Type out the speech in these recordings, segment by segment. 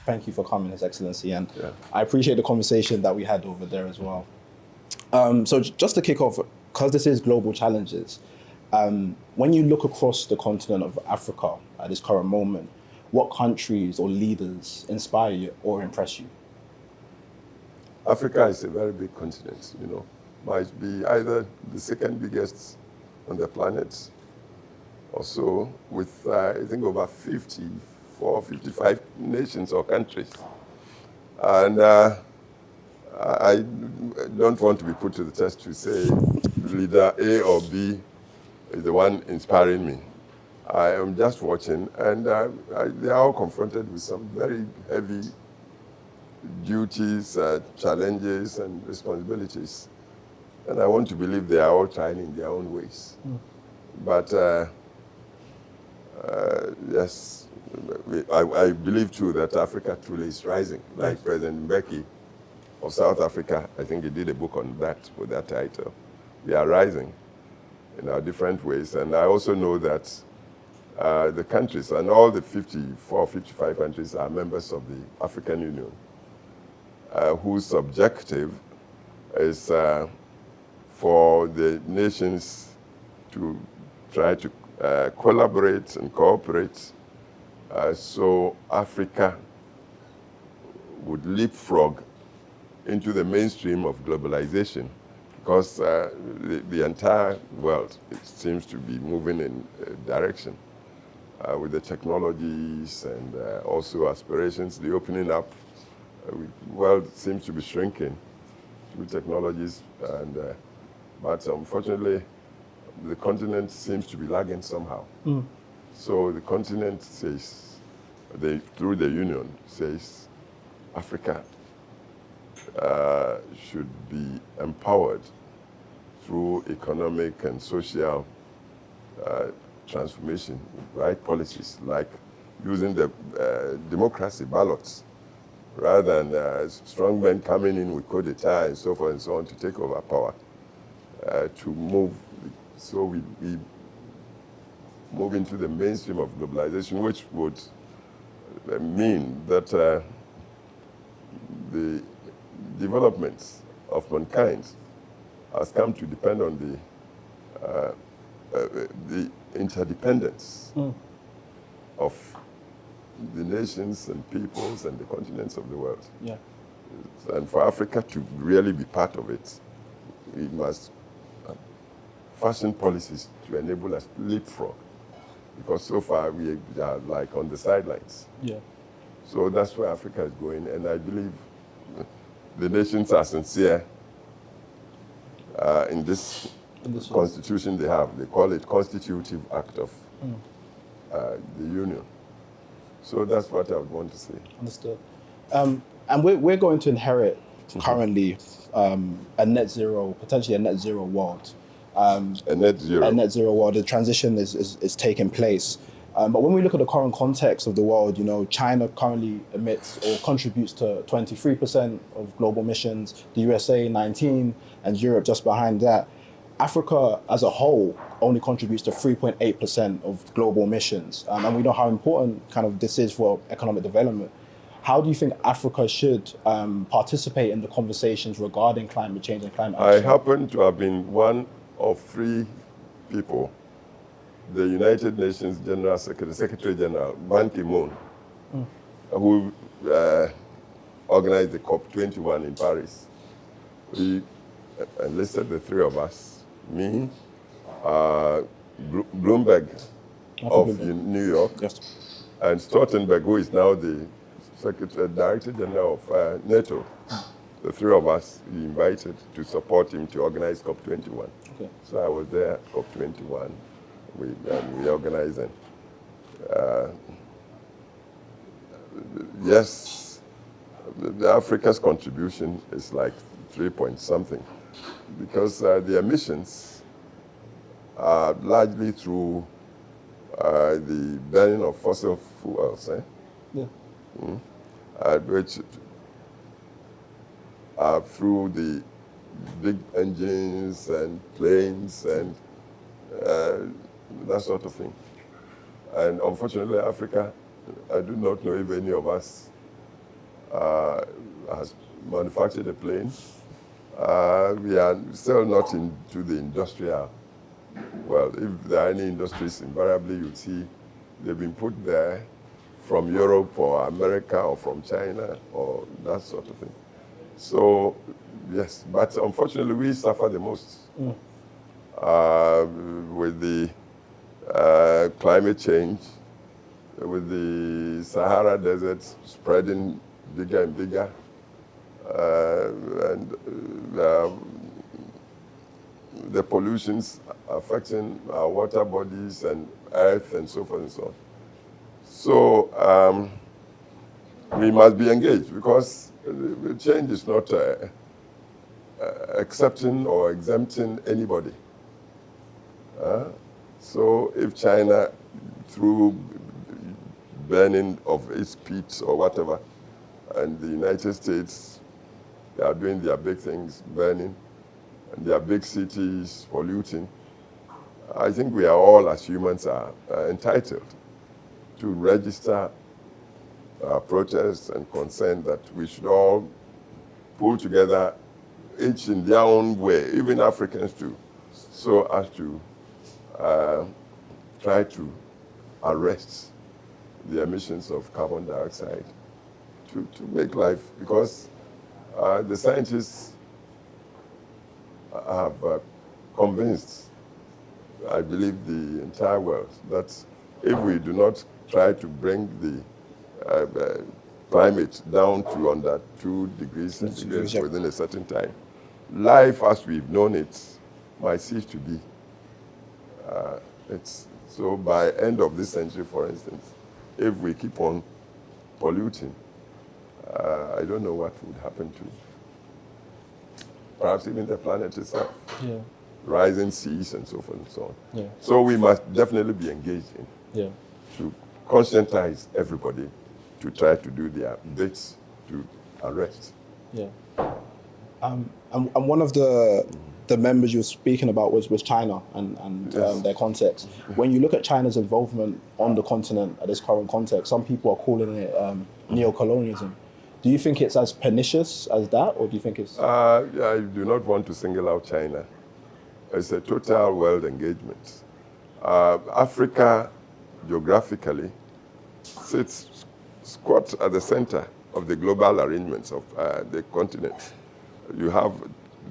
Thank you for coming, His Excellency, and I appreciate the conversation that we had over there as well. So just to kick off, because this is global challenges, when you look across the continent of Africa at this current moment, what countries or leaders inspire you or impress you? Africa is a very big continent, might be either the second biggest on the planet or so, with I think over 54, 55 nations or countries. And I don't want to be put to the test to say leader A or B is the one inspiring me. I am just watching, and they are all confronted with some very heavy duties, challenges, and responsibilities. And I want to believe they are all trying in their own ways. But yes, I believe too that Africa truly is rising. Like President Mbeki of South Africa, I think he did a book on that with that title. We are rising in our different ways. And I also know that the countries, and all the 54, 55 countries are members of the African Union, whose objective is for the nations to try to collaborate and cooperate so Africa would leapfrog into the mainstream of globalization, because the entire world, it seems to be moving in a direction with the technologies and also aspirations, the opening up. The world seems to be shrinking through technologies, and but unfortunately, the continent seems to be lagging somehow. So the continent says, through the union, says Africa should be empowered through economic and social transformation, right policies, like using the democracy ballots, rather than strong men coming in with coup d'etat and so forth and so on to take over power, to move, so we move into the mainstream of globalization, which would mean that the developments of mankind has come to depend on the interdependence of the nations and peoples and the continents of the world. Yeah. And for Africa to really be part of it, we must fashion policies to enable us to leapfrog, because so far we are like on the sidelines. Yeah. So that's where Africa is going, and I believe the nations are sincere in this constitution they have. They call it Constitutive Act of the Union. So that's what I would want to say. Understood. And we're going to inherit currently a net zero, potentially a net zero world. A net zero. A net zero world. The transition is taking place. But when we look at the current context of the world, China currently emits or contributes to 23% of global emissions, the USA 19%, and Europe just behind that. Africa as a whole only contributes to 3.8% of global emissions. And we know how important kind of this is for economic development. How do you think Africa should participate in the conversations regarding climate change and climate action? I happen to have been one of 3 people, the United Nations General Secretary, Secretary General, Ban Ki-moon, who organized the COP21 in Paris. We enlisted the 3 of us, me, Bloomberg of New York, yes, and Stoltenberg, who is now the Director General of NATO. The 3 of us, we invited to support him to organize COP21. Okay. So I was there at COP21. We organized it. Yes, Africa's contribution is like 3 point something, because the emissions are largely through the burning of fossil fuels, Yeah. Which are through the big engines and planes and that sort of thing. And unfortunately, Africa, I do not know if any of us has manufactured a plane. We are still not into the industrial world. If there are any industries, invariably you'd see they've been put there from Europe or America or from China or that sort of thing. So, yes, but unfortunately we suffer the most with the climate change, with the Sahara Desert spreading bigger and bigger, and the pollutions affecting our water bodies and earth and so forth and so on. So we must be engaged because the change is not accepting or exempting anybody. So if China, through burning of its peat or whatever, and the United States, they are doing their big things, burning, and their big cities polluting, I think we are all, as humans, are entitled to register our protests and concern that we should all pull together, each in their own way, even Africans too, so as to try to arrest the emissions of carbon dioxide to make life, because the scientists have convinced, I believe, the entire world that if we do not try to bring the climate down to under 2 degrees centigrade within a certain time, life as we've known it might cease to be. So by end of this century, for instance, if we keep on polluting, I don't know what would happen to perhaps even the planet itself. Yeah. Rising seas and so forth and so on. Yeah. So we must definitely be engaged in to conscientize everybody to try to do their bits to arrest. Yeah. And one of the members you were speaking about was China and their context. When you look at China's involvement on the continent at this current context, some people are calling it neo-colonialism. Do you think it's as pernicious as that, or do you think it's... I do not want to single out China. It's a total world engagement. Africa, geographically, sits squat at the center of the global arrangements of the continent. You have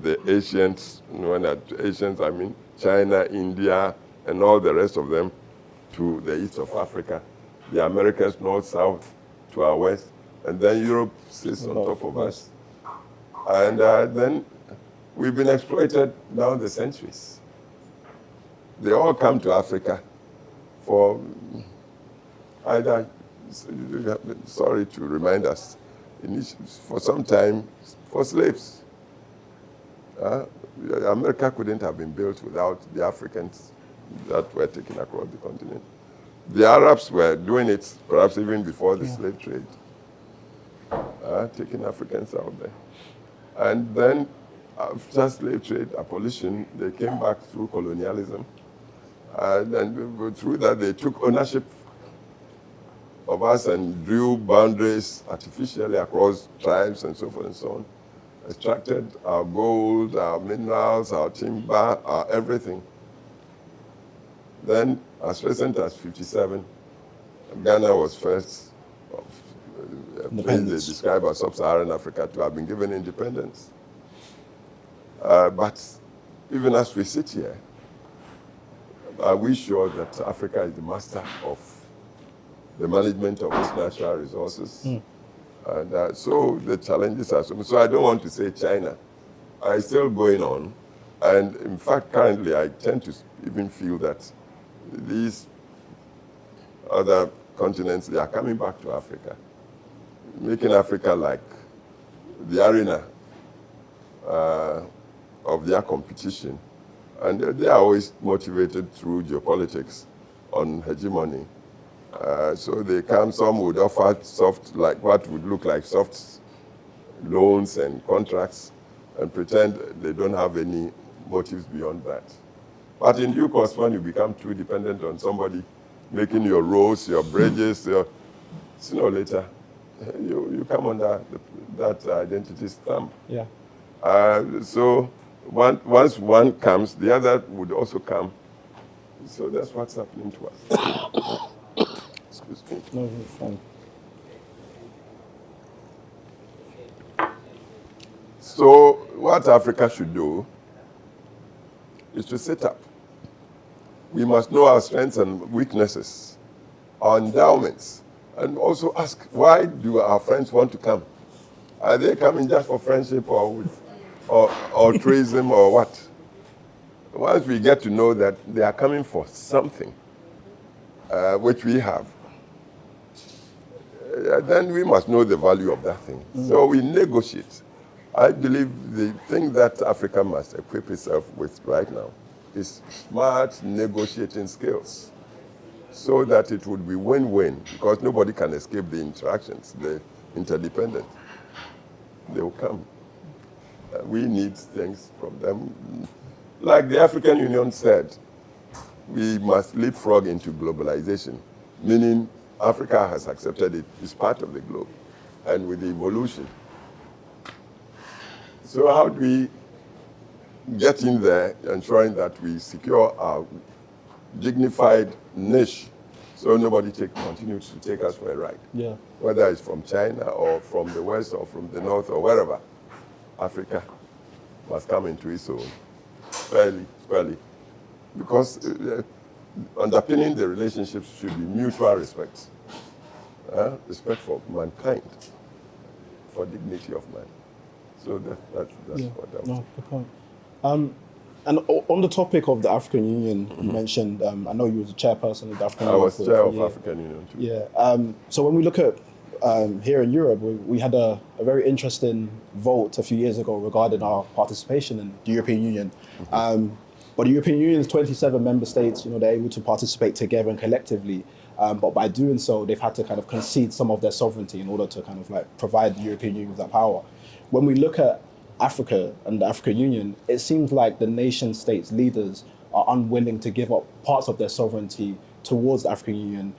the Asians, when Asians I mean China, India, and all the rest of them to the east of Africa, the Americas, north, south, to our west, and then Europe sits on top of us. And then we've been exploited down the centuries. They all come to Africa for either, sorry to remind us, for some time, for slaves. America couldn't have been built without the Africans that were taken across the continent. The Arabs were doing it perhaps even before the slave trade, taking Africans out there. And then after slave trade abolition, they came back through colonialism. And through that, they took ownership of us and drew boundaries artificially across tribes and so forth and so on. Extracted our gold, our minerals, our timber, our everything. Then, as recent as 1957, Ghana was first of place they describe as sub-Saharan Africa to have been given independence. But even as we sit here, are we sure that Africa is the master of the management of its natural resources? And so the challenges are so much. So I don't want to say China. It's still going on. And in fact, currently, I tend to even feel that these other continents, they are coming back to Africa, making Africa like the arena of their competition. And they are always motivated through geopolitics on hegemony. So they come, some would offer soft, like what would look like soft loans and contracts, and pretend they don't have any motives beyond that. But in due course, when you become too dependent on somebody making your roads, your bridges, sooner or later, you come under that identity stamp. Yeah. So once one comes, the other would also come. So that's what's happening to us. Excuse me. No, you're fine. So what Africa should do is to set up. We must know our strengths and weaknesses, our endowments, and also ask, why do our friends want to come? Are they coming just for friendship or altruism or what? Once we get to know that they are coming for something, which we have, then we must know the value of that thing. So we negotiate. I believe the thing that Africa must equip itself with right now is smart negotiating skills, so that it would be win-win, because nobody can escape the interactions, the interdependent. They will come. We need things from them. Like the African Union said, we must leapfrog into globalization, meaning Africa has accepted it is part of the globe, and with the evolution. So how do we get in there, ensuring that we secure our dignified niche, so nobody continues to take us for a ride? Yeah. Whether it's from China or from the West or from the North or wherever, Africa must come into its own fairly. Because underpinning the relationships should be mutual respect. Respect for mankind, for dignity of man. So that's what I was saying. Good point. And on the topic of the African Union, you mentioned, I know you were the chairperson of the African Union. I was chair of African Union too. Yeah. So when we look at here in Europe, we had a very interesting vote a few years ago regarding our participation in the European Union. But the European Union's 27 member states, they're able to participate together and collectively. But by doing so, they've had to kind of concede some of their sovereignty in order to kind of like provide the European Union with that power. When we look at Africa and the African Union, it seems like the nation states leaders are unwilling to give up parts of their sovereignty towards the African Union.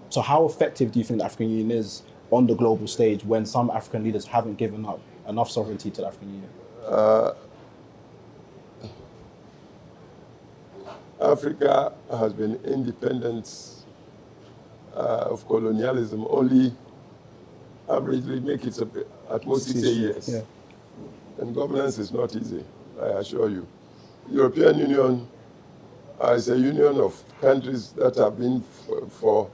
So how effective do you think the African Union is on the global stage when some African leaders haven't given up enough sovereignty to the African Union? Africa has been independent of colonialism only averagely make it at most 60 years. Yeah. And governance is not easy, I assure you. European Union is a union of countries that have been for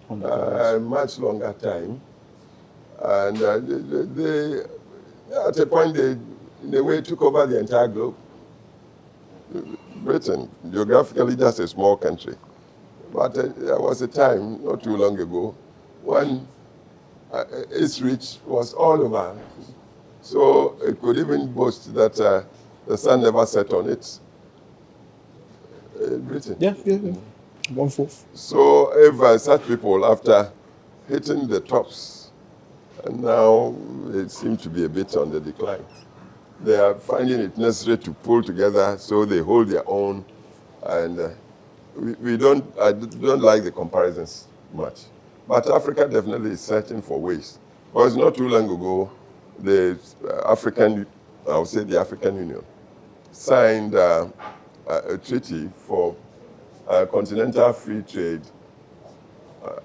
a much longer time. And they, at a point, they, in a way, took over the entire globe. Britain, geographically, just a small country. But there was a time, not too long ago, when its reach was all over. So it could even boast that the sun never set on it. Britain. Yeah. 1/4. So if such people, after hitting the tops, and now it seems to be a bit on the decline, they are finding it necessary to pull together so they hold their own. And I don't like the comparisons much. But Africa definitely is searching for ways. Because not too long ago, the African Union signed a treaty for a continental free trade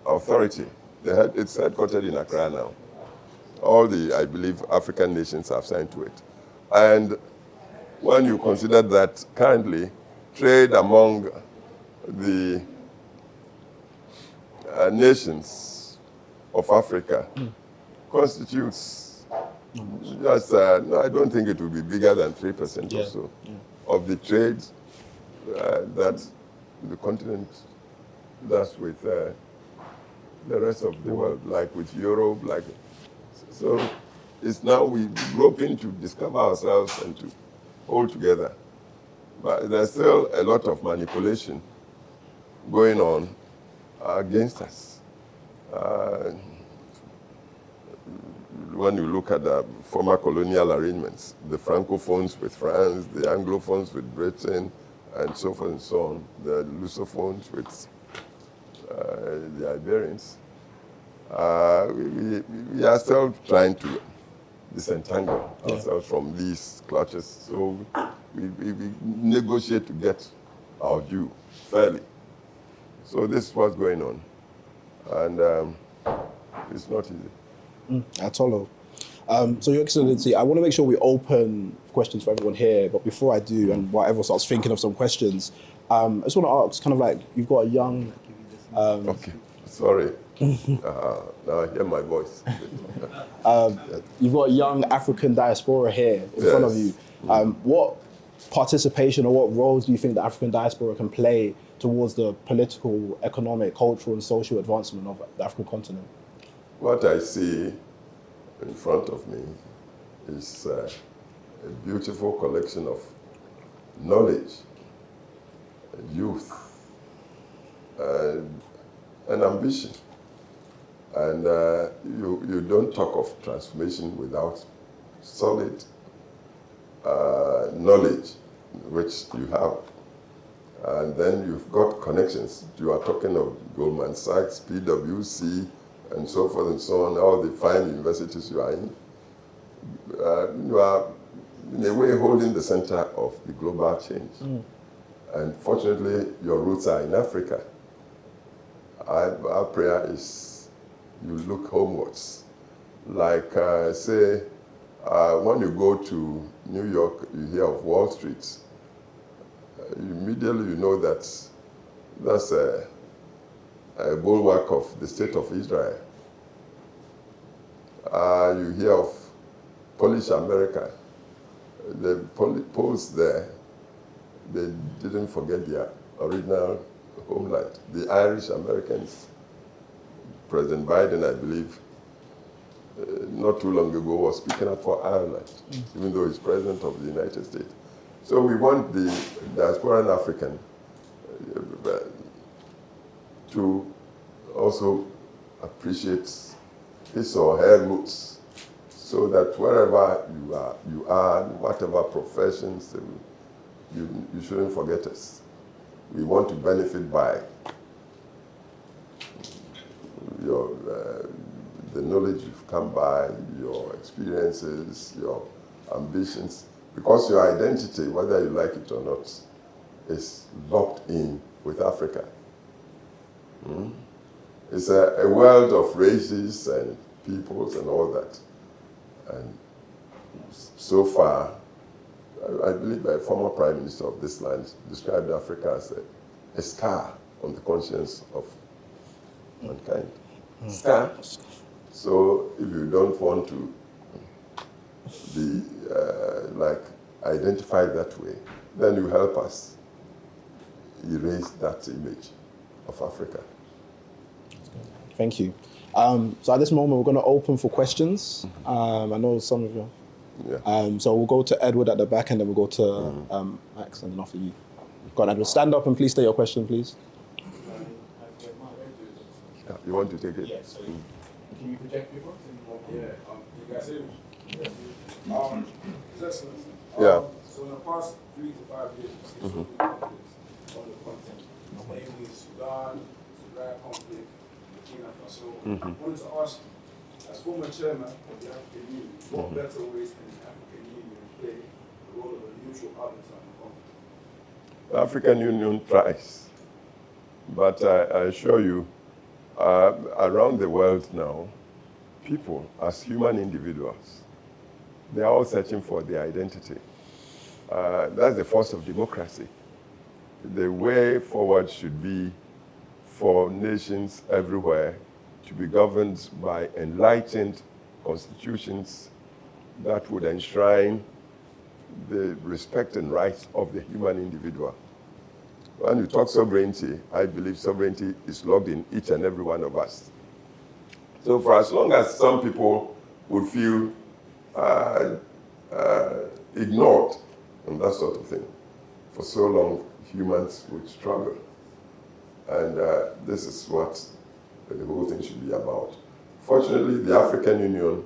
authority. It's headquartered in Accra now. All the, I believe, African nations have signed to it. And when you consider that currently trade among the nations of Africa constitutes just, no, I don't think it will be bigger than 3% or so of the trade that the continent does with the rest of the world, like with Europe, so it's now we groping to discover ourselves and to hold together. But there's still a lot of manipulation going on against us. When you look at the former colonial arrangements, the Francophones with France, the Anglophones with Britain, and so forth and so on, the Lusophones with the Iberians, we are still trying to disentangle ourselves from these clutches. So we negotiate to get our due fairly. So this is what's going on. And it's not easy. At all. So, Your Excellency, I want to make sure we open questions for everyone here. But before I do, and whatever starts thinking of some questions, I just want to ask, kind of like, you've got a young... Okay, sorry. Now I hear my voice. You've got a young African diaspora here in front of you. What participation or what roles do you think the African diaspora can play towards the political, economic, cultural, and social advancement of the African continent? What I see in front of me is a beautiful collection of knowledge, youth, and ambition. And you don't talk of transformation without solid knowledge, which you have. And then you've got connections. You are talking of Goldman Sachs, PwC, and so forth and so on, all the fine universities you are in. You are, in a way, holding the center of the global change. And fortunately, your roots are in Africa. Our prayer is you look homewards. Like, say, when you go to New York, you hear of Wall Street. Immediately you know that that's a bulwark of the state of Israel. You hear of Polish America. The Poles there, they didn't forget their original homeland. The Irish Americans, President Biden, I believe, not too long ago was speaking up for Ireland, even though he's president of the United States. So we want the diasporan African to also appreciate his or her roots, so that wherever you are, whatever professions, you shouldn't forget us. We want to benefit by your the knowledge you've come by, your experiences, your ambitions, because your identity, whether you like it or not, is locked in with Africa. It's a world of races and peoples and all that. And so far, I believe a former prime minister of this land described Africa as a scar on the conscience of mankind. Scar. So if you don't want to be identified that way, then you help us erase that image of Africa. Thank you. So at this moment, we're going to open for questions. I know some of you. Yeah. So we'll go to Edward at the back, and then we'll go to Max, and then after you. Go on, Edward. Stand up and please state your question, please. You want to take it? Yeah, so can you project people? Yeah, you guys hear me? His Excellency. Yeah. So in the past 3 to 5 years, we've seen so many conflicts on the continent, namely Sudan conflict, Burkina Faso. I wanted to ask, as former chairman of the African Union, what better ways can the African Union play the role of a neutral arbiter in the conflict? The African Union tries, but I assure you, around the world now, people, as human individuals, they are all searching for their identity. That's the force of democracy. The way forward should be for nations everywhere to be governed by enlightened constitutions that would enshrine the respect and rights of the human individual. When you talk sovereignty, I believe sovereignty is locked in each and every one of us. So for as long as some people would feel ignored and that sort of thing, for so long humans would struggle. And this is what the whole thing should be about. Fortunately, the African Union,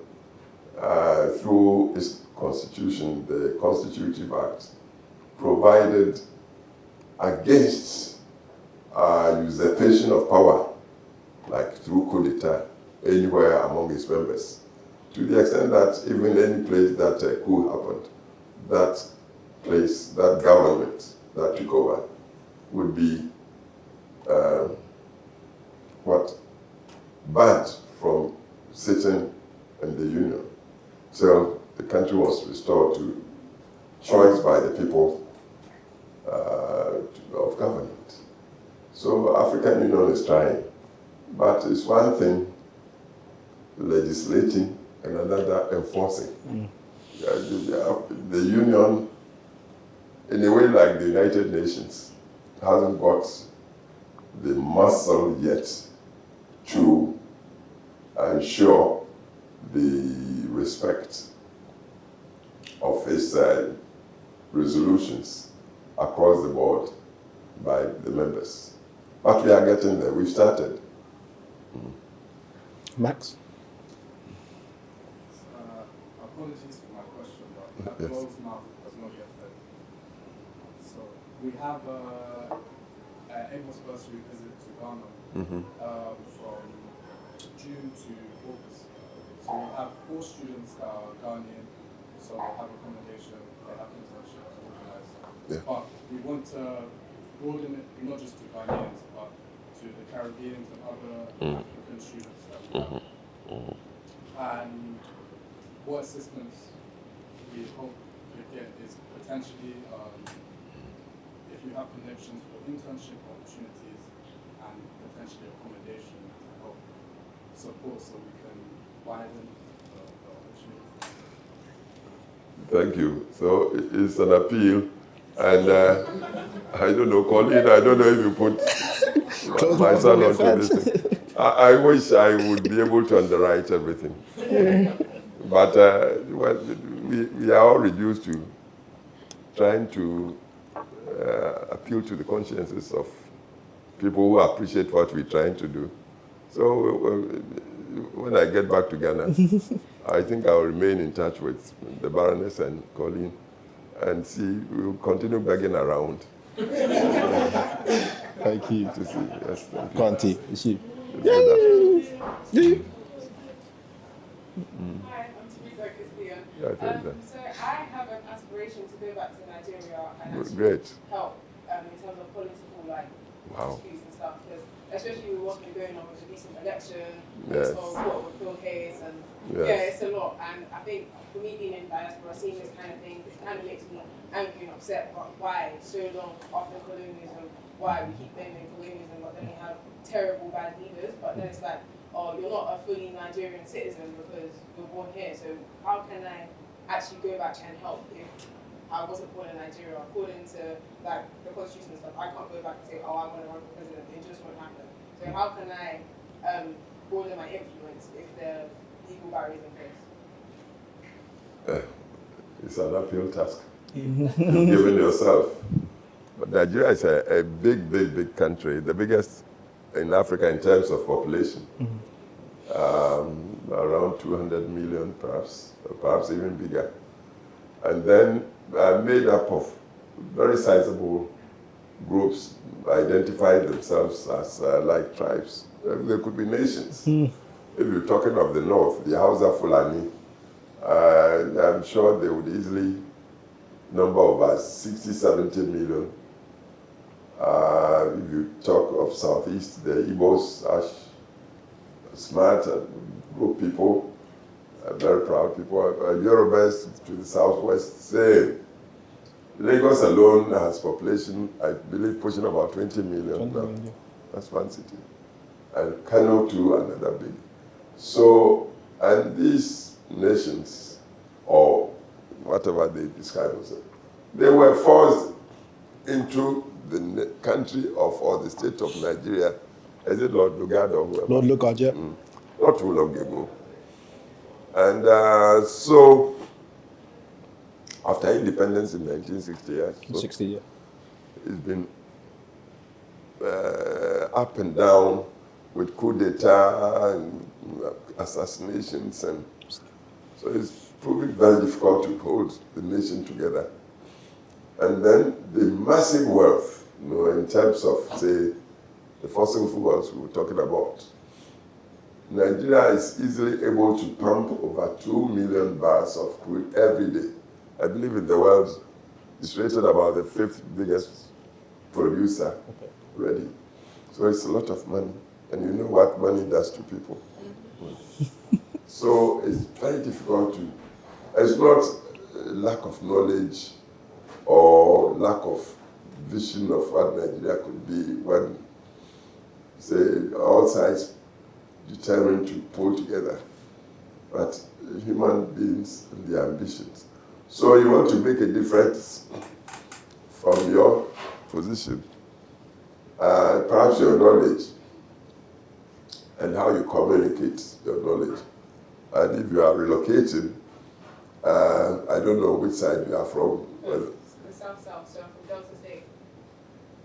through its constitution, the Constitutive Act, provided against usurpation of power through coup d'etat anywhere among its members. To the extent that even any place that a coup happened, that place, that government that took over would be banned from sitting in the union. So the country was restored to choice by the people of government. So African Union is trying, but it's one thing legislating and another enforcing. The union, in a way like the United Nations, hasn't got the muscle yet to ensure the respect of its resolutions across the board by the members. But we are getting there. We've started. Max? Apologies for my question, but that closed mouth has not yet fed. So we have Amos Bursary visit to Ghana from June to August. So we have 4 students that are Ghanaian, so they have accommodation, they have internships organized. Yeah. But we want to broaden it not just to Ghanaians, but to the Caribbeans and other African students that we have. And what assistance we hope to get is potentially if you have connections for internship opportunities and potentially accommodation to help support so we can widen the opportunities. Thank you. So it's an appeal, and I don't know, Colleen, I don't know if you put my son onto this thing. I wish I would be able to underwrite everything. But we are all reduced to trying to appeal to the consciences of people who appreciate what we're trying to do. So when I get back to Ghana, I think I'll remain in touch with the Baroness and Colleen and see, we'll continue begging around. Thank you. To see, yes, thank you. Go on, T. It's you. Hi, I'm Teresa Castillo. Yeah, thank you. So I have an aspiration to go back to Nigeria and actually Great. help in terms of political disputes and stuff, because especially with what's been going on with the recent election, Yes. so what with Phil case, and Yes. yeah, it's a lot. And I think for me being in diaspora, seeing this kind of thing, it kind of makes me angry and upset about why so long after colonialism, why we keep blaming colonialism, but then we have terrible bad leaders, but then it's like, oh, you're not a fully Nigerian citizen because you're born here. So how can I actually go back and help if I wasn't born in Nigeria? According to like the constitution and stuff, I can't go back and say, oh, I want to run for president. It just won't happen. So how can I broaden my influence if there are legal barriers in place? It's an uphill task. You've given yourself. But Nigeria is a big country, the biggest in Africa in terms of population. Around 200 million, perhaps even bigger. And then made up of very sizable groups identify themselves as like tribes. There could be nations. If you're talking of the north, the Hausa Fulani, I'm sure they would easily number about 60, 70 million. If you talk of southeast, the Igbos are smart and good people, very proud people. Yorubas to the southwest, same. Lagos alone has population, I believe, pushing about 20 million now. That's one city. And Kano too, another big. So, and these nations, or whatever they describe themselves, they were forced into the country of, or the state of Nigeria. Is it Lord Lugard or whoever? Lord Lugard, yeah. Not too long ago. And so, after independence in 1960, 60, yeah. it's been up and down with coup d'etat and assassinations, and so it's proving very difficult to hold the nation together. And then the massive wealth, in terms of, say, the fossil fuels we were talking about, Nigeria is easily able to pump over 2 million barrels of crude every day. I believe in the world, it's rated about the 5th biggest producer already. So it's a lot of money. And you know what money does to people. So it's very difficult to, it's not a lack of knowledge or lack of vision of what Nigeria could be when, say, all sides determined to pull together, but human beings and their ambitions. So you want to make a difference from your position, perhaps your knowledge, and how you communicate your knowledge. And if you are relocating, I don't know which side you are from. The South, so I'm from Delta State.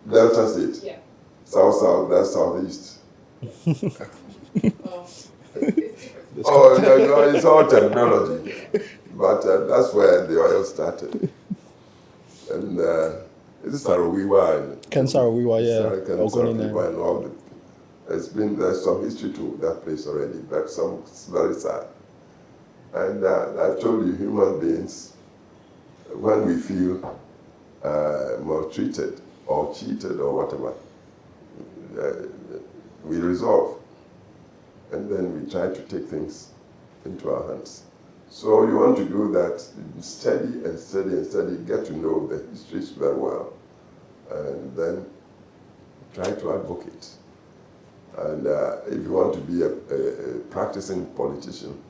Delta State? Yeah. South, that's Southeast. Oh, it's different. Oh, no, it's all technology. But that's where the oil started. And it's Sarawiwa. Ken Sarawiwa, yeah. Ken Sarawiwa and all the, there's some history to that place already, but some it's very sad. And I've told you, human beings, when we feel maltreated or cheated or whatever, we resolve. And then we try to take things into our hands. So you want to do that, study and study and study, get to know the histories very well, and then try to advocate. And if you want to be a practicing politician,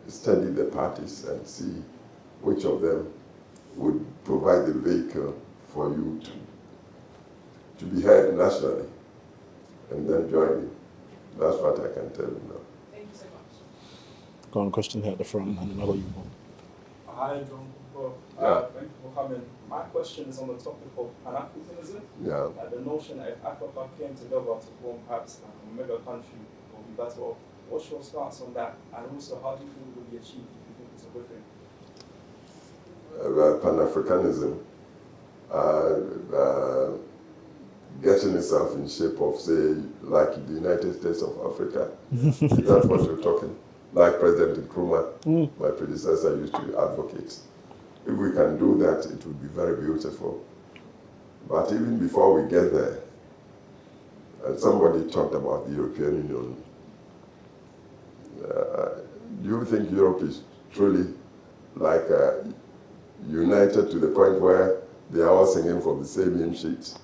study the parties and see which of them would provide the vehicle for you to be heard nationally, and then join you. That's what I can tell you now. Thank you so much. Got a question here at the front, and then I'll go you. Hi, John Kufuor. Thank you for coming. My question is on the topic of Pan-Africanism. Yeah. The notion that if Africa came together to form perhaps like a mega country, it would be better off. What's your stance on that? And also, how do you think it will be achieved if you think it's a good thing? Pan-Africanism, getting itself in shape of, say, like the United States of Africa. Is that what you're talking? Like President Nkrumah, my predecessor, used to advocate. If we can do that, it would be very beautiful. But even before we get there, and somebody talked about the European Union, do you think Europe is truly like united to the point where they are all singing from the same hymn sheet?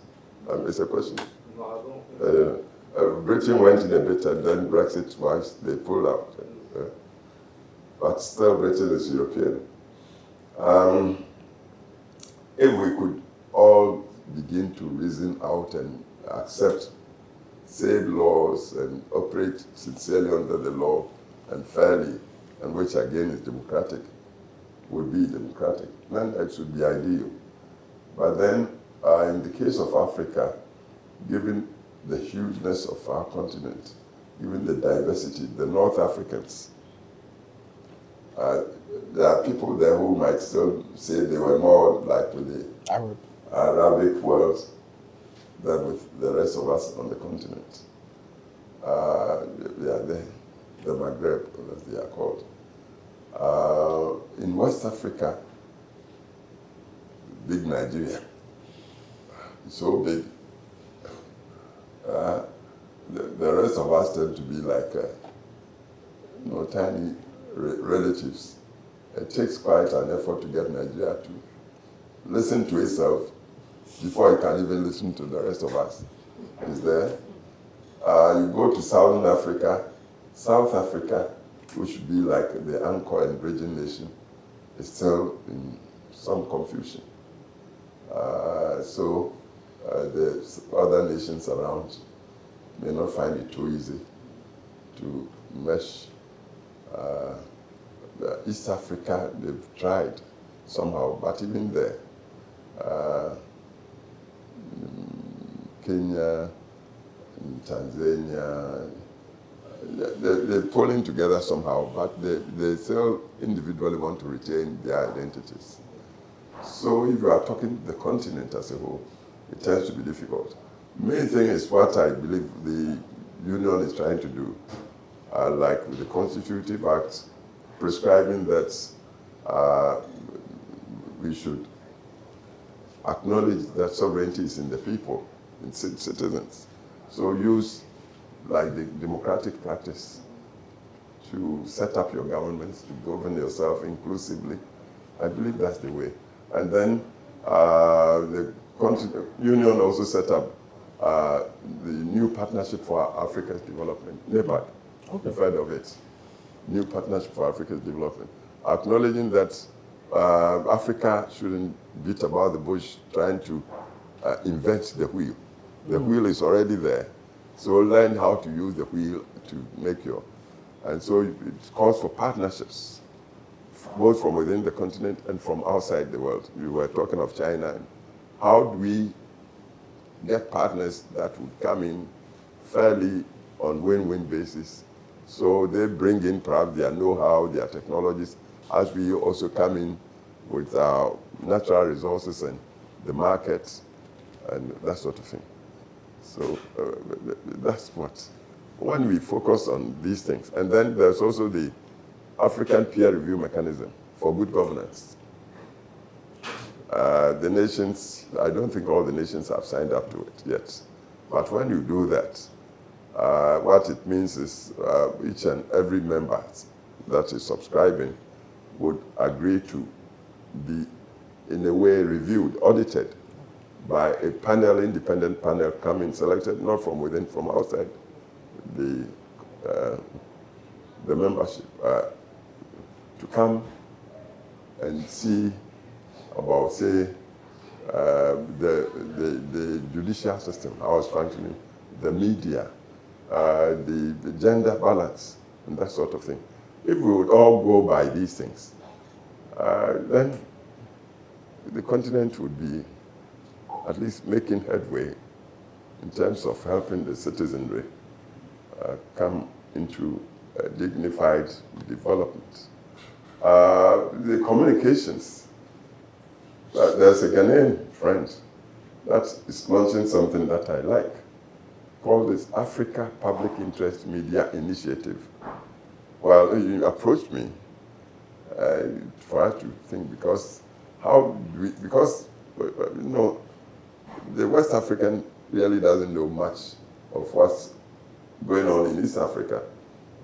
It's a question. No, I don't think so. Britain went in a bit, and then Brexit twice, they pulled out. But still, Britain is European. If we could all begin to reason out and accept same laws and operate sincerely under the law and fairly, and which again is democratic, would be democratic, then it should be ideal. But then, in the case of Africa, given the hugeness of our continent, given the diversity, the North Africans, there are people there who might still say they were more like with the Arabic world than with the rest of us on the continent. The Maghreb, as they are called. In West Africa, big Nigeria, so big. The rest of us tend to be like tiny relatives. It takes quite an effort to get Nigeria to listen to itself before it can even listen to the rest of us. Is there? You go to Southern Africa, South Africa, which should be like the anchor and bridging nation, is still in some confusion. So the other nations around may not find it too easy to mesh. East Africa, they've tried somehow, but even there, Kenya, Tanzania, they're pulling together somehow, but they still individually want to retain their identities. So if you are talking the continent as a whole, it tends to be difficult. Main thing is what I believe the union is trying to do, like with the Constitutive Act, prescribing that we should acknowledge that sovereignty is in the people, in citizens. So use like the democratic practice to set up your governments, to govern yourself inclusively. I believe that's the way. And then the Union also set up the new Partnership for Africa's Development, NEPAD. Okay. You've heard of it. New Partnership for Africa's Development. Acknowledging that Africa shouldn't beat about the bush trying to invent the wheel. The wheel is already there. So learn how to use the wheel to make your... And so it calls for partnerships, both from within the continent and from outside the world. You were talking of China. How do we get partners that would come in fairly on win-win basis? So they bring in perhaps their know-how, their technologies, as we also come in with our natural resources and the market and that sort of thing. So that's what, when we focus on these things. And then there's also the African peer review mechanism for good governance. The nations, I don't think all the nations have signed up to it yet. But when you do that, what it means is each and every member that is subscribing would agree to be, in a way, reviewed, audited by a panel, independent panel, coming selected, not from within, from outside the membership, to come and see about, say, the judicial system, how it's functioning, the media, the gender balance, and that sort of thing. If we would all go by these things, then the continent would be at least making headway in terms of helping the citizenry come into a dignified development. The communications, there's a Ghanaian friend that is launching something that I like, called this Africa Public Interest Media Initiative. Well, you approached me for us to think, because you know, the West African really doesn't know much of what's going on in East Africa,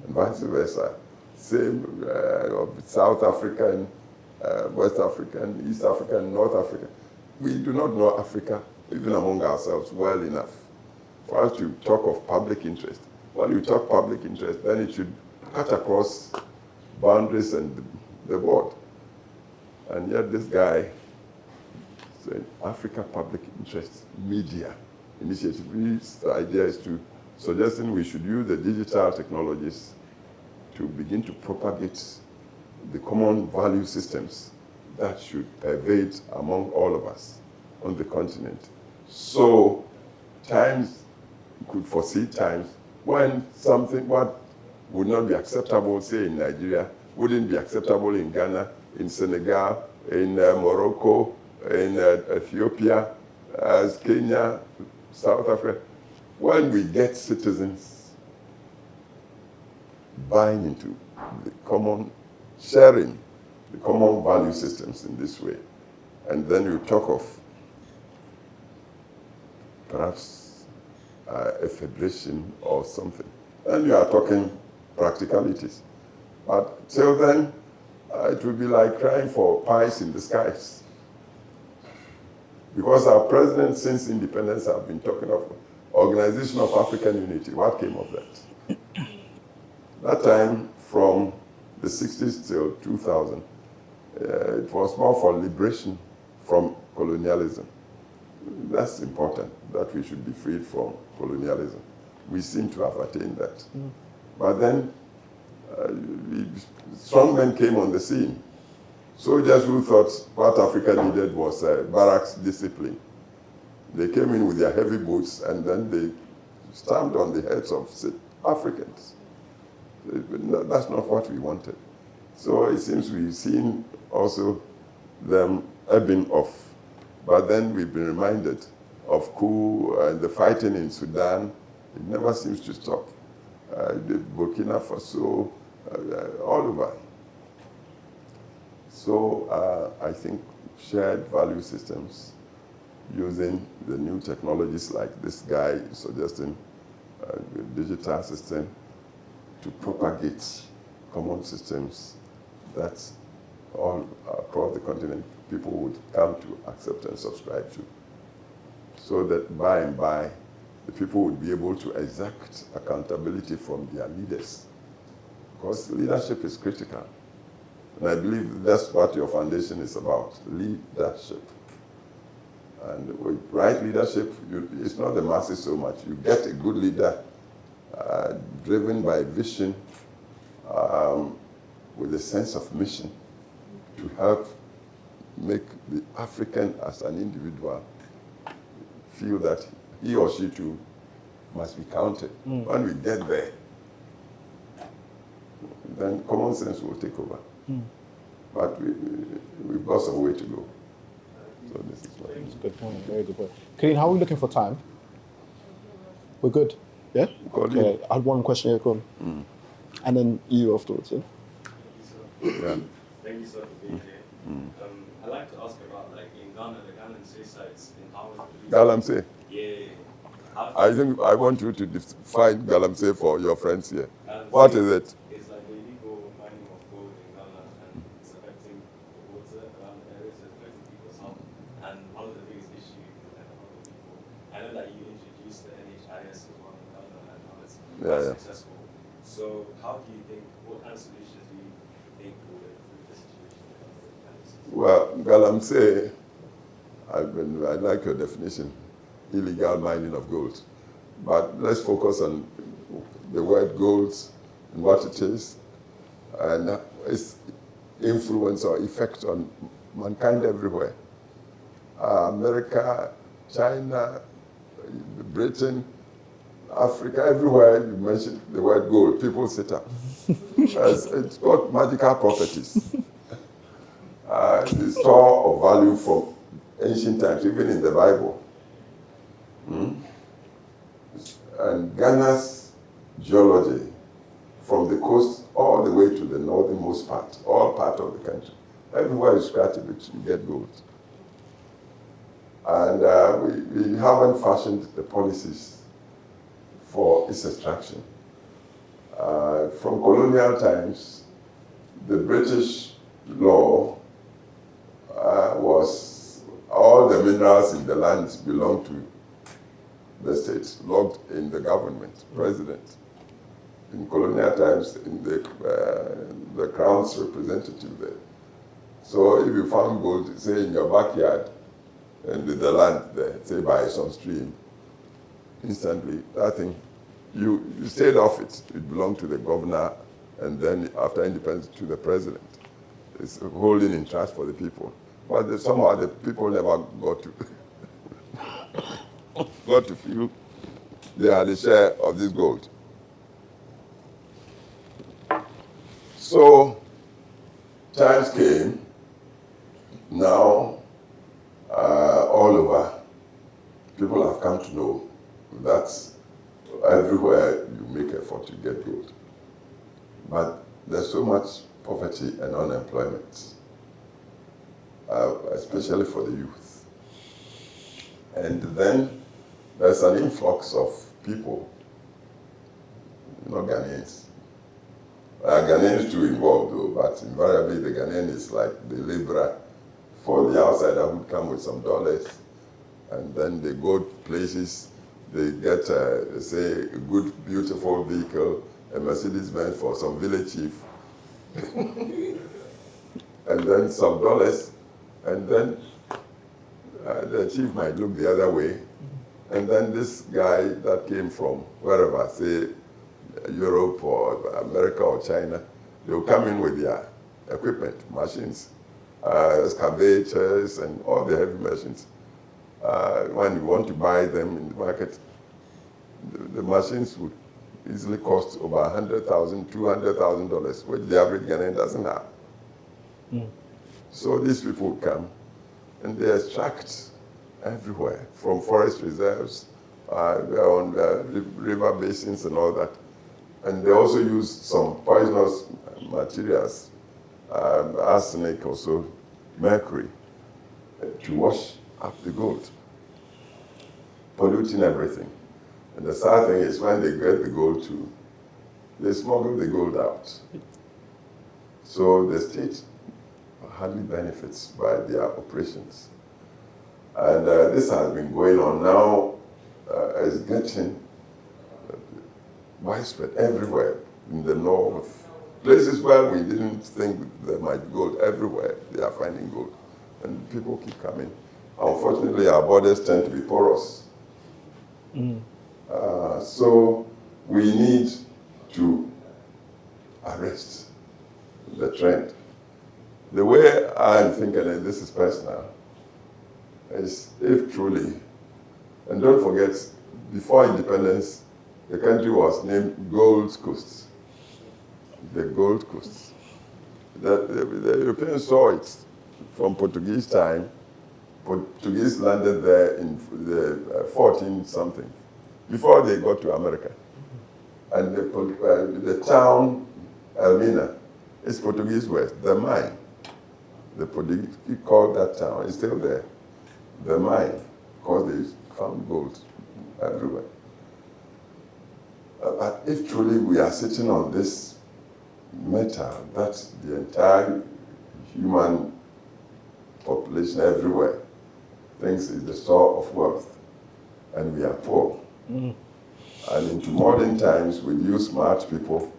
and vice versa. Same of South African, West African, East African, North Africa. We do not know Africa, even among ourselves, well enough for us to talk of public interest. When you talk public interest, then it should cut across boundaries and the board. And yet this guy said, Africa Public Interest Media Initiative. His idea is to suggesting we should use the digital technologies to begin to propagate the common value systems that should pervade among all of us on the continent. So times, could foresee times when something what would not be acceptable, say in Nigeria, wouldn't be acceptable in Ghana, in Senegal, in Morocco, in Ethiopia, Kenya, South Africa. When we get citizens buying into the common, sharing the common value systems in this way, and then you talk of perhaps a federation or something, then you are talking practicalities. But till then, it will be like crying for pies in the skies. Because our president, since independence, have been talking of Organization of African Unity. What came of that? That time, from the 60s till 2000, it was more for liberation from colonialism. That's important, that we should be freed from colonialism. We seem to have attained that. But then, strong men came on the scene. Soldiers who thought what Africa needed was barracks discipline. They came in with their heavy boots and then they stamped on the heads of Africans. That's not what we wanted. So it seems we've seen also them ebbing off. But then we've been reminded of coup and the fighting in Sudan. It never seems to stop. the Burkina Faso, all over. So I think shared value systems using the new technologies like this guy is suggesting, the digital system, to propagate common systems that all across the continent people would come to accept and subscribe to. So that by and by, the people would be able to exact accountability from their leaders. Because leadership is critical. And I believe that's what your foundation is about, leadership. And with right leadership, it's not the masses so much. You get a good leader driven by vision, with a sense of mission to help make the African as an individual feel that he or she too must be counted. When we get there, then common sense will take over. But we've got some way to go. So this is what That's a good point, very good point. Colleen, how are we looking for time? We're good? Yeah? Colleen. Okay, I had one question here, Colin. And then you afterwards, yeah? Yeah. Thank you, sir, for being here. I'd like to ask about, like, in Ghana, the Galamsey sites, in how is Galamsey. Yeah. I think I want you to define Galamsey for your friends here. Galamsey What is it? It's like the illegal mining of gold in Ghana, and it's affecting the water around the areas, it's affecting people's health. And one of the biggest issues is that a lot of people, I know that you introduced the NHIS as well in Ghana, and how it's quite successful. So how do you think, what kind of solutions do you think will improve the situation in Ghana? Well, Galamsey, I like your definition, illegal mining of gold. But let's focus on the word gold and what it is, and its influence or effect on mankind everywhere. America, China, Britain, Africa, everywhere you mention the word gold, people sit up. It's got magical properties. The store of value from ancient times, even in the Bible. And Ghana's geology, from the coast all the way to the northernmost part, all part of the country, everywhere you scratch a bit, you get gold. And we haven't fashioned the policies for its extraction. From colonial times, the British law was all the minerals in the land belong to the states, locked in the government, president. In colonial times, in the crown's representative there. So if you found gold, say in your backyard, and with the land there, say by some stream, instantly, that thing, you stayed off it. It belonged to the governor, and then after independence to the president. It's holding in trust for the people. But somehow the people never got to feel they had a share of this gold. So times came, now all over, people have come to know that everywhere you make effort to get gold. But there's so much poverty and unemployment, especially for the youth. And then there's an influx of people, not Ghanaians. Ghanaians too involved though, but invariably the Ghanaian is like the laborer for the outsider who come with some dollars, and then they go places, they get, say, a good, beautiful vehicle, a Mercedes-Benz for some village chief, and then some dollars, and then the chief might look the other way, and then this guy that came from wherever, say Europe or America or China, they'll come in with their equipment, machines, excavators and all the heavy machines. When you want to buy them in the market, the machines would easily cost over $100,000, $200,000, which the average Ghanaian doesn't have. So these people come and they extract everywhere, from forest reserves, on river basins and all that. And they also use some poisonous materials, arsenic, also mercury, to wash up the gold, polluting everything. And the sad thing is when they get the gold too, they smuggle the gold out. So the state hardly benefits by their operations. And this has been going on now, it's getting widespread everywhere in the north. Places where we didn't think there might be gold, everywhere they are finding gold. And people keep coming. Unfortunately, our borders tend to be porous. So we need to arrest the trend. The way I'm thinking, and this is personal, is if truly, and don't forget, before independence, the country was named Gold Coast. The Gold Coast. The Europeans saw it from Portuguese time. Portuguese landed there in the 14-something, before they got to America. And the town, Elmina, is Portuguese word, the mine. The Portuguese called that town, it's still there, the mine, because they found gold everywhere. But if truly we are sitting on this metal that the entire human population everywhere thinks is the store of wealth, and we are poor. And into modern times, with you smart people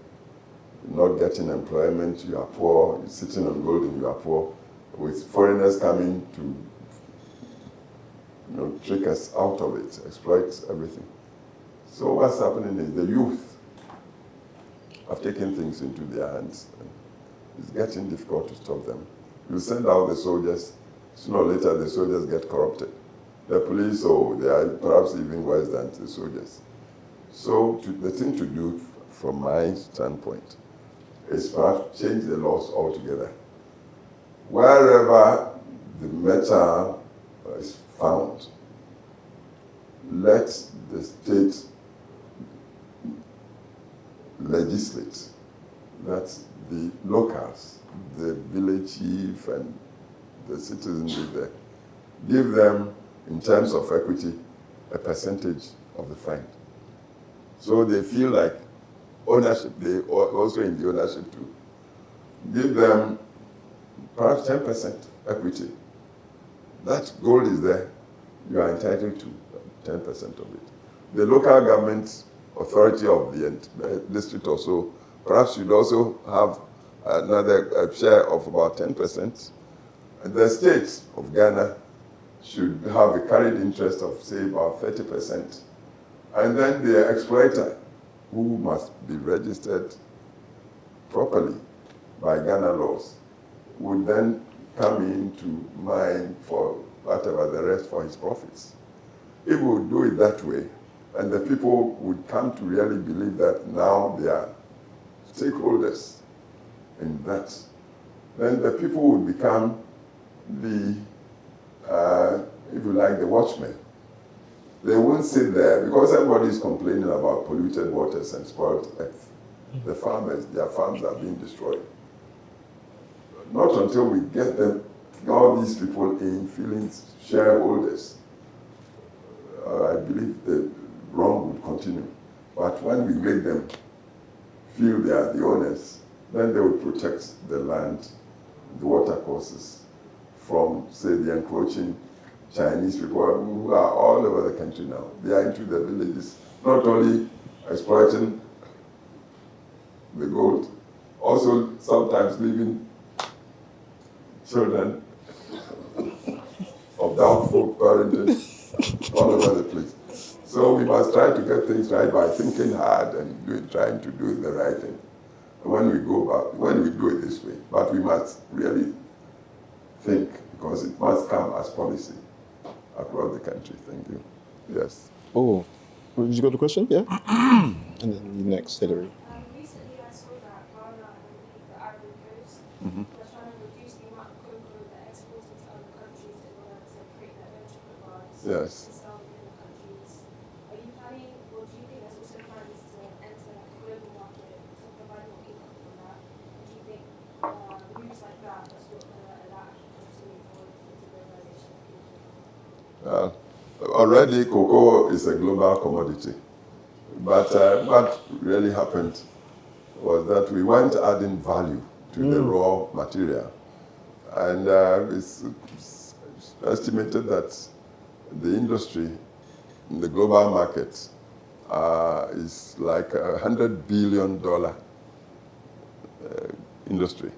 not getting employment, you are poor. You're sitting on gold and you are poor. With foreigners coming to trick us out of it, exploit everything. So what's happening is the youth have taken things into their hands. And it's getting difficult to stop them. You send out the soldiers, sooner or later the soldiers get corrupted. The police, they are perhaps even worse than the soldiers. So the thing to do, from my standpoint, is perhaps change the laws altogether. Wherever the metal is found, let the state legislate that the locals, the village chief and the citizens there, give them, in terms of equity, a percentage of the find. So they feel like ownership, they are also in the ownership too. Give them perhaps 10% equity. That gold is there, you are entitled to 10% of it. The local government authority of the district or so perhaps should also have another share of about 10%. And the state of Ghana should have a carried interest of, say, about 30%. And then the exploiter, who must be registered properly by Ghana laws, would then come in to mine for whatever the rest for his profits. If we would do it that way, and the people would come to really believe that now they are stakeholders in that, then the people would become the, if you like, the watchmen. They won't sit there, because everybody is complaining about polluted waters and spoiled earth. The farmers, their farms are being destroyed. Not until we get them, all these people in feeling shareholders, I believe the wrong would continue. But when we make them feel they are the owners, then they will protect the land, the water courses, from, say, the encroaching Chinese people who are all over the country now. They are into the villages, not only exploiting the gold, also sometimes leaving children of doubtful parentage all over the place. So we must try to get things right by thinking hard and trying to do the right thing. When we do it this way, but we must really think, because it must come as policy across the country. Thank you. Yes. Oh, did you got the question? Yeah. And then you next, Hillary. Recently, I saw that Ghana and the Ivory Coast were trying to reduce the amount of cocoa they're exporting to other countries in order to create their own chocolate bars Yes. and sell within the countries. Are you planning, or do you think there's also plans to enter like a global market Already, cocoa is a global commodity. But what really happened was that we weren't adding value to the raw material. And it's estimated that the industry in the global market is like $100 billion industry.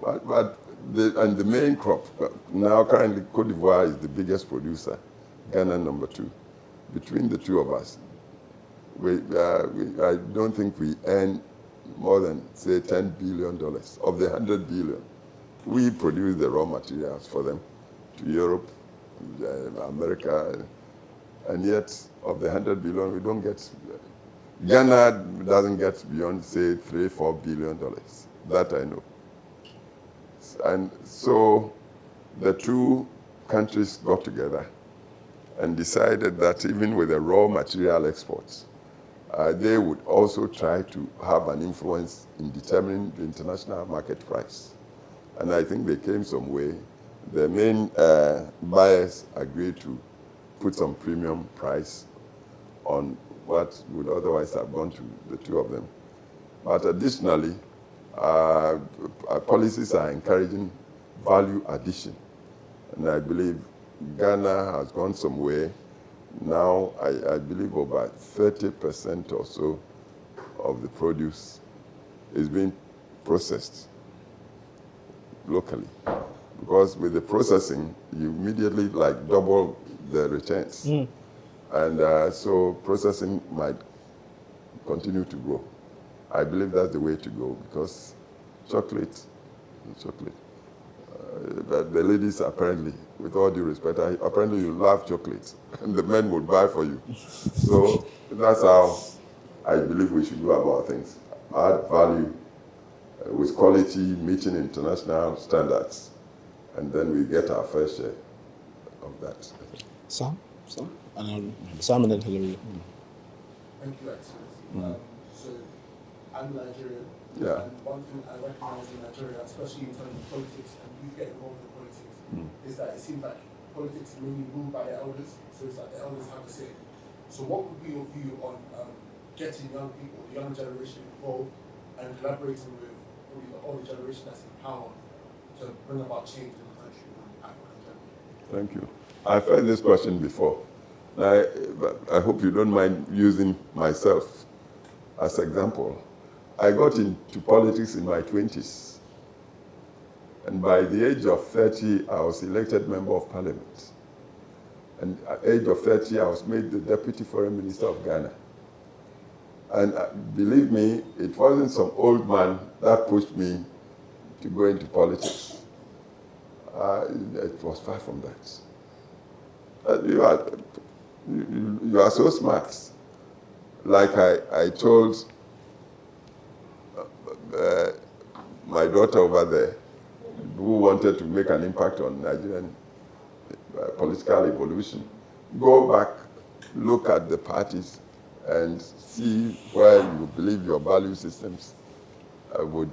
But the main crop, now currently Cote d'Ivoire is the biggest producer, Ghana number 2. Between the two of us, I don't think we earn more than, say, $10 billion of the $100 billion. We produce the raw materials for them to Europe, America, and yet of the $100 billion, we don't get. Ghana doesn't get beyond, say, $3-4 billion. That I know. And so the two countries got together and decided that even with the raw material exports, they would also try to have an influence in determining the international market price. And I think they came some way. The main buyers agreed to put some premium price on what would otherwise have gone to the two of them. But additionally, our policies are encouraging value addition. And I believe Ghana has gone some way. Now, I believe about 30% or so of the produce is being processed locally. Because with the processing, you immediately double the returns. And so processing might continue to grow. I believe that's the way to go, because chocolate, the ladies apparently, with all due respect, apparently you love chocolate, and the men would buy for you. So that's how I believe we should go about things. Add value with quality, meeting international standards, and then we get our fair share of that. Sam? Sam and then Hillary. Thank you, Excellency. So, I'm Nigerian, Yeah. and one thing I recognize in Nigeria, especially in terms of politics and you get involved in politics, is that it seems like politics is mainly ruled by the elders, so it's like the elders have a say. So what would be your view on getting young people, the young generation involved, and collaborating with probably the older generation that's in power to bring about change in the country and Africa in general? Thank you. I've heard this question before. I hope you don't mind using myself as example. I got into politics in my 20s. And by the age of 30, I was elected member of parliament. And at the age of 30, I was made the deputy foreign minister of Ghana. And believe me, it wasn't some old man that pushed me to go into politics. It was far from that. You are so smart. Like I told my daughter over there, who wanted to make an impact on Nigerian political evolution, go back, look at the parties, and see where you believe your value systems would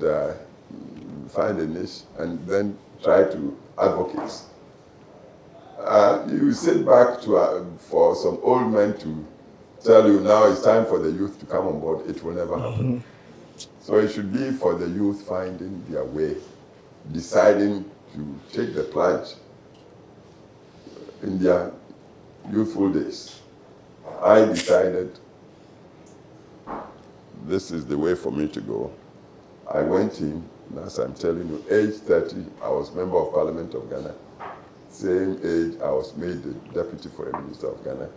find a niche, and then try to advocate. You sit back for some old men to tell you now it's time for the youth to come on board. It will never happen. So it should be for the youth finding their way, deciding to take the plunge in their youthful days. I decided this is the way for me to go. I went in, and as I'm telling you, age 30, I was member of Parliament of Ghana. Same age, I was made the deputy foreign minister of Ghana.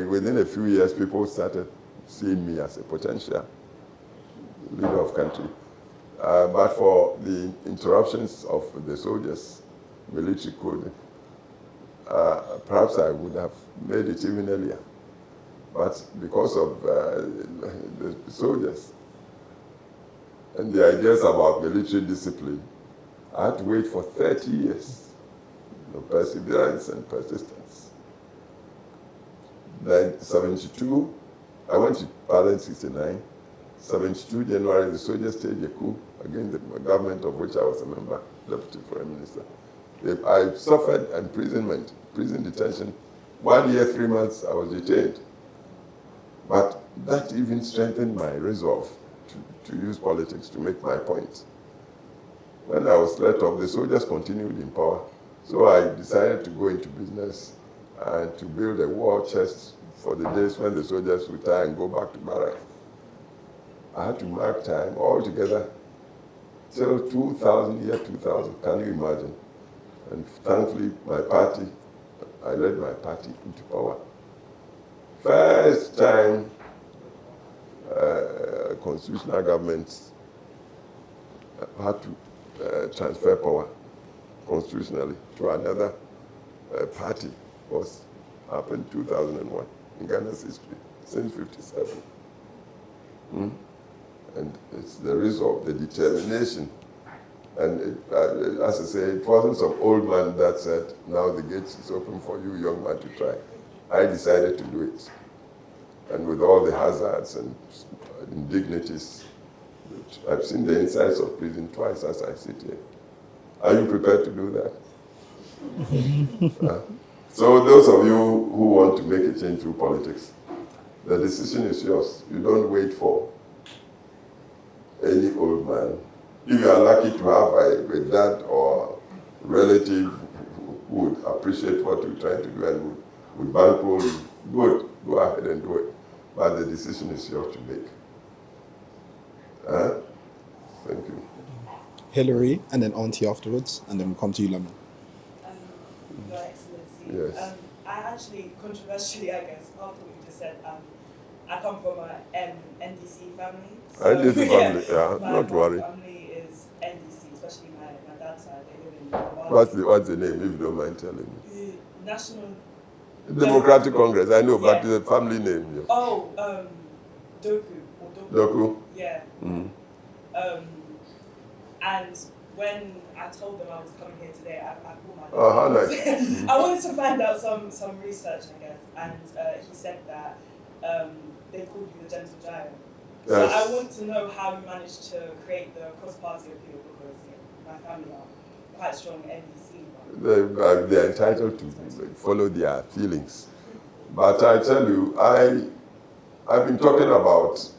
Within a few years, people started seeing me as a potential leader of country. But for the interruptions of the soldiers, military coup, perhaps I would have made it even earlier. But because of the soldiers and the ideas about military discipline, I had to wait for 30 years. Perseverance and persistence. Then 72, I went to Parliament 69. 72 January, the soldiers staged a coup against the government of which I was a member, deputy foreign minister. I suffered imprisonment, prison detention. 1 year, 3 months, I was detained. But that even strengthened my resolve to use politics to make my point. When I was let off, the soldiers continued in power. So I decided to go into business and to build a war chest for the days when the soldiers retire and go back to barracks. I had to mark time altogether till 2000, year 2000, can you imagine? And thankfully, my party, I led my party into power. First time constitutional governments had to transfer power constitutionally to another party was happened 2001 in Ghana's history, since 57. And it's the result, the determination. And as I say, it wasn't some old man that said, now the gate is open for you, young man, to try. I decided to do it. And with all the hazards and indignities, I've seen the insides of prison twice as I sit here. Are you prepared to do that? So those of you who want to make a change through politics, the decision is yours. You don't wait for any old man. If you are lucky to have a dad or relative who would appreciate what you're trying to do and would bankroll you, good, go ahead and do it. But the decision is yours to make. Thank you. Hillary, and then Auntie afterwards, and then we'll come to you, Lemon. Your Excellency. Yes. I actually, controversially, I guess, after what you just said, I come from a NDC family. So, NDC family, yeah, my not worry. family is NDC, especially my dad's side. They live in What's the name, if you don't mind telling me? the National Democratic Congress, I know, but the family name. Yes. Oh, Doku. Or Doku? Yeah. Mm-hmm. And when I told them I was coming here today, I called my dad. Oh, how nice. I wanted to find out some research, I guess, and he said that they called you the gentle giant. So Yes. I want to know how you managed to create the cross-party appeal, because my family are quite strong NDC. They're entitled to follow their feelings. But I tell you, I've been talking about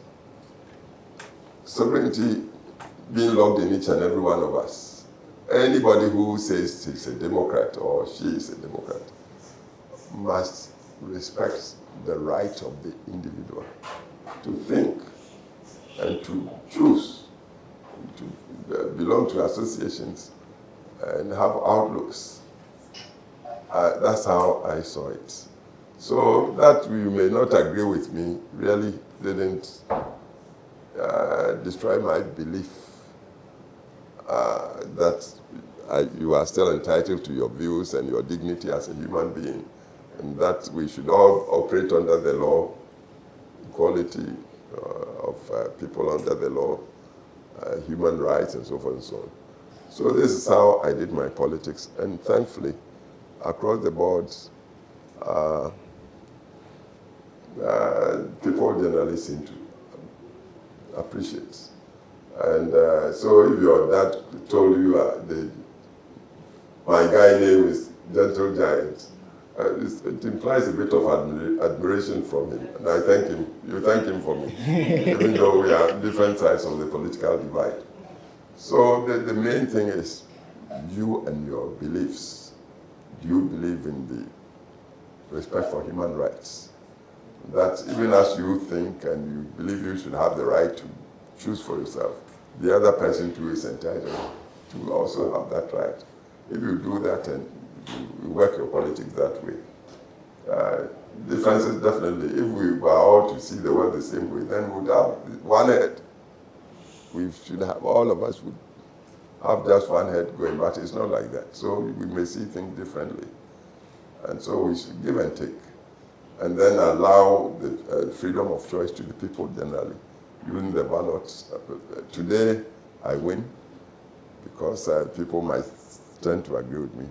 sovereignty being locked in each and every one of us. Anybody who says he's a Democrat or she is a Democrat must respect the right of the individual to think and to choose, to belong to associations and have outlooks. That's how I saw it. So that you may not agree with me really didn't destroy my belief that you are still entitled to your views and your dignity as a human being, and that we should all operate under the law, equality of people under the law, human rights, and so forth and so on. So this is how I did my politics, and thankfully, across the boards, people generally seem to appreciate. And so if your dad told you my guy name is Gentle Giant, it implies a bit of admiration from him. And I thank him. You thank him for me, even though we are different sides of the political divide. So the main thing is you and your beliefs. Do you believe in the respect for human rights? That even as you think and you believe you should have the right to choose for yourself, the other person too is entitled to also have that right. If you do that and you work your politics that way, differences definitely, if we were all to see the world the same way, then we would have one head. We should have, all of us would have just one head going, but it's not like that. So we may see things differently. And so we should give and take, and then allow the freedom of choice to the people generally, using the ballots. Today, I win because people might tend to agree with me.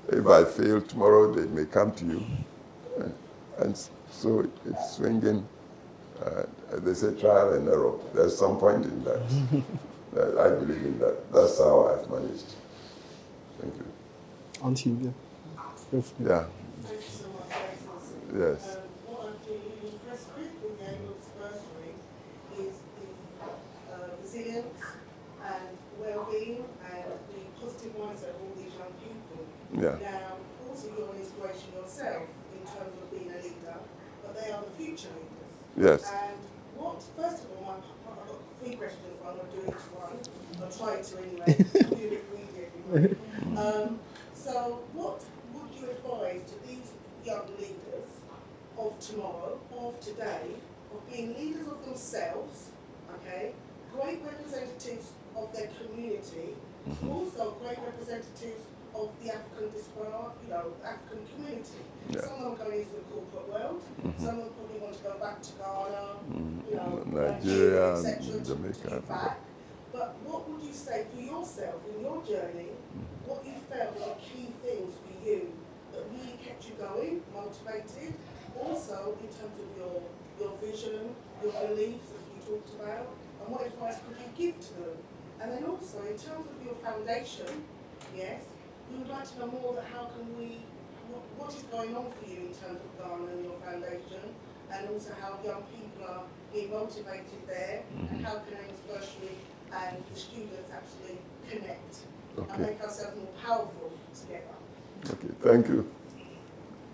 If I fail tomorrow, they may come to you. And so it's swinging. They say trial and error. There's some point in that. I believe in that. That's how I've managed. Thank you. Auntie, yeah. Go for it. Yeah. Thank you so much, Excellency. Yes. What I'm really impressed with the Amos Bursary is the resilience and well-being and the positive mindset of all these young people. Yeah. Now, also you're an inspiration yourself in terms of being a leader, but they are the future leaders. Yes. And what, first of all, I've got 3 questions, but I'm going to do each one. I'll try to anyway. I'll be a bit greedy, everybody. So what would you advise to these young leaders of tomorrow, of today, of being leaders of themselves, okay, great representatives of their community, also great representatives of the African diaspora, you know, African community. Yeah. Some of them going into the corporate world, some of them probably want to go back to Ghana, you know, Nigeria, etc., Jamaica, to give back. But what would you say for yourself in your journey, what you felt were key things for you that really kept you going, motivated, also in terms of your vision, your beliefs as we talked about, and what advice could you give to them? And then also in terms of your foundation, yes, we would like to know more about how can we, what is going on for you in terms of Ghana and your foundation, and also how young people are being motivated there, and how can Amos Bursary and the students actually connect and make ourselves more powerful together. Okay, thank you.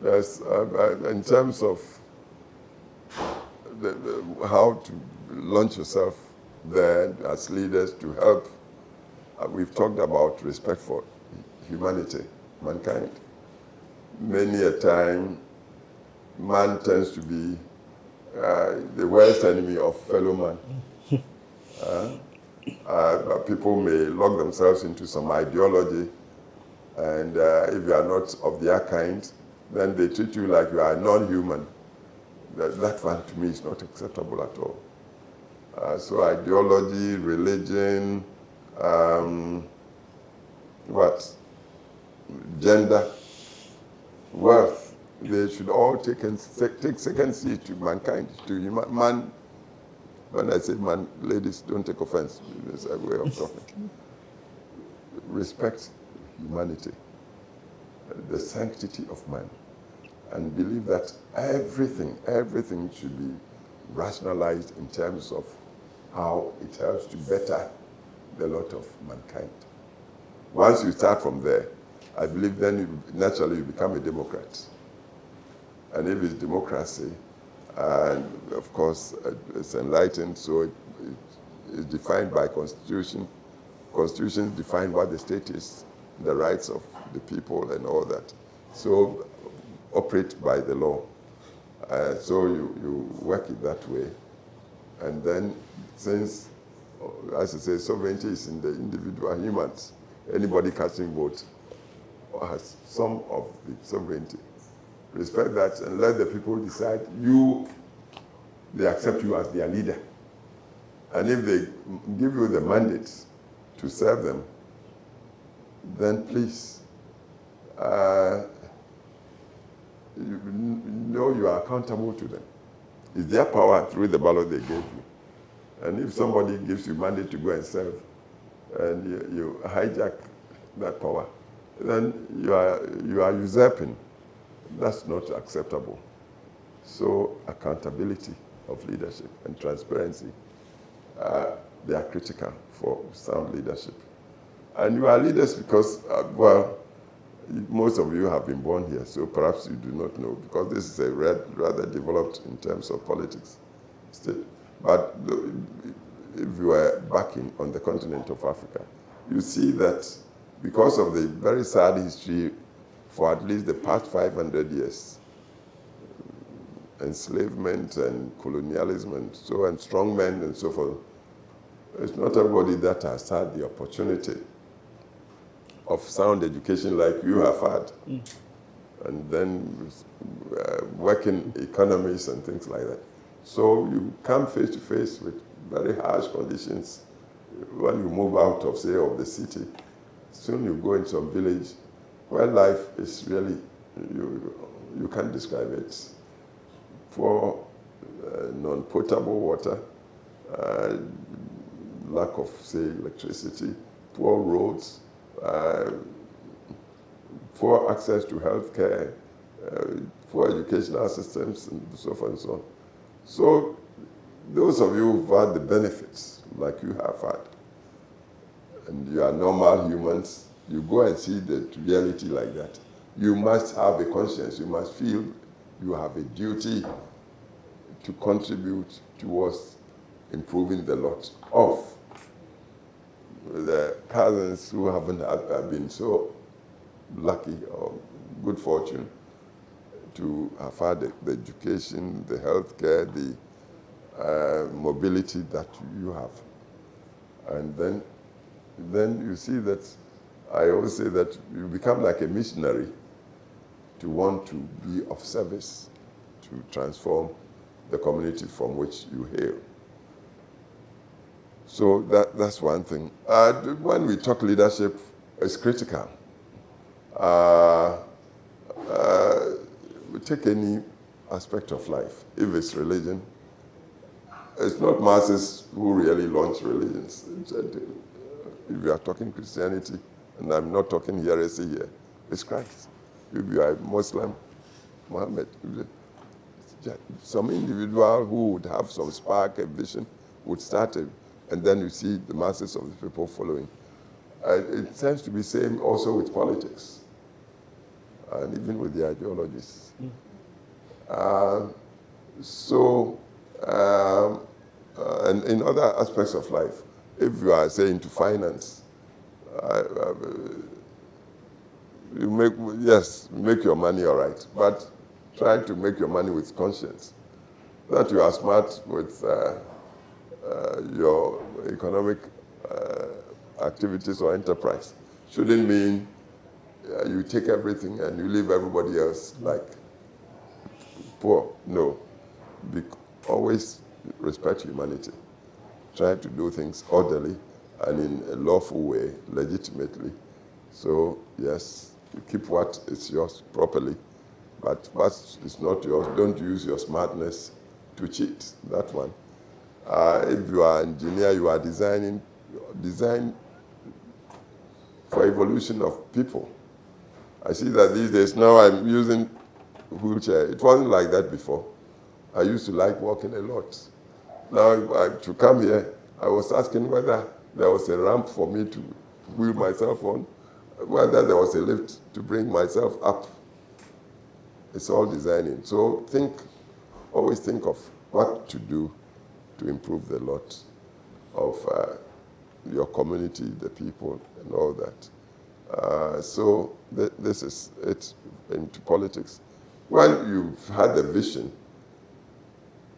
Yes, in terms of how to launch yourself there as leaders to help, we've talked about respect for humanity, mankind. Many a time, man tends to be the worst enemy of fellow man. People may lock themselves into some ideology, and if you are not of their kind, then they treat you like you are non-human. That one to me is not acceptable at all. So ideology, religion, gender, wealth, they should all take second seat to mankind, to man. When I say man, ladies, don't take offense. It's a way of talking. Respect humanity, the sanctity of man, and believe that everything should be rationalized in terms of how it helps to better the lot of mankind. Once you start from there, I believe then naturally you become a democrat. And if it's democracy, and of course it's enlightened, so it is defined by constitution. Constitutions define what the state is, the rights of the people and all that. So operate by the law. So you work it that way. And then since, as I say, sovereignty is in the individual humans, anybody casting vote has some of the sovereignty. Respect that and let the people decide they accept you as their leader. And if they give you the mandate to serve them, then please, you know you are accountable to them. It's their power through the ballot they gave you. And if somebody gives you mandate to go and serve, and you hijack that power, then you are usurping. That's not acceptable. So accountability of leadership and transparency, they are critical for sound leadership. And you are leaders because, most of you have been born here, so perhaps you do not know, because this is a rather developed in terms of politics state. But if you are back on the continent of Africa, you see that because of the very sad history for at least the past 500 years, enslavement and colonialism and strongmen and so forth, it's not everybody that has had the opportunity of sound education like you have had, and then working economies and things like that. So you come face to face with very harsh conditions when you move out of, say, of the city. Soon you go into some village where life is really, you can't describe it. Poor, non-potable water, lack of, say, electricity, poor roads, poor access to healthcare, poor educational systems, and so forth and so on. So those of you who've had the benefits, like you have had, and you are normal humans, you go and see the reality like that. You must have a conscience. You must feel you have a duty to contribute towards improving the lot of the cousins who haven't been so lucky or good fortune to have had the education, the healthcare, the mobility that you have. And then you see that, I always say that you become like a missionary to want to be of service, to transform the community from which you hail. So that's one thing. When we talk leadership, it's critical. We take any aspect of life. If it's religion, it's not masses who really launch religions. If you are talking Christianity, and I'm not talking heresy here, it's Christ. If you are Muslim, Muhammad. Some individual who would have some spark, a vision, would start it, and then you see the masses of the people following. It tends to be same also with politics, and even with the ideologies. And in other aspects of life, if you are, say, into finance, you make your money all right, but try to make your money with conscience. That you are smart with your economic activities or enterprise shouldn't mean you take everything and you leave everybody else like poor. No. Always respect humanity. Try to do things orderly and in a lawful way, legitimately. So, yes, you keep what is yours properly, but what is not yours, don't use your smartness to cheat. That one. If you are an engineer, you are design for evolution of people. I see that these days now I'm using wheelchair. It wasn't like that before. I used to like walking a lot. Now to come here, I was asking whether there was a ramp for me to wheel myself on, whether there was a lift to bring myself up. It's all designing. So always think of what to do to improve the lot of your community, the people, and all that. So this is it into politics. When you've had the vision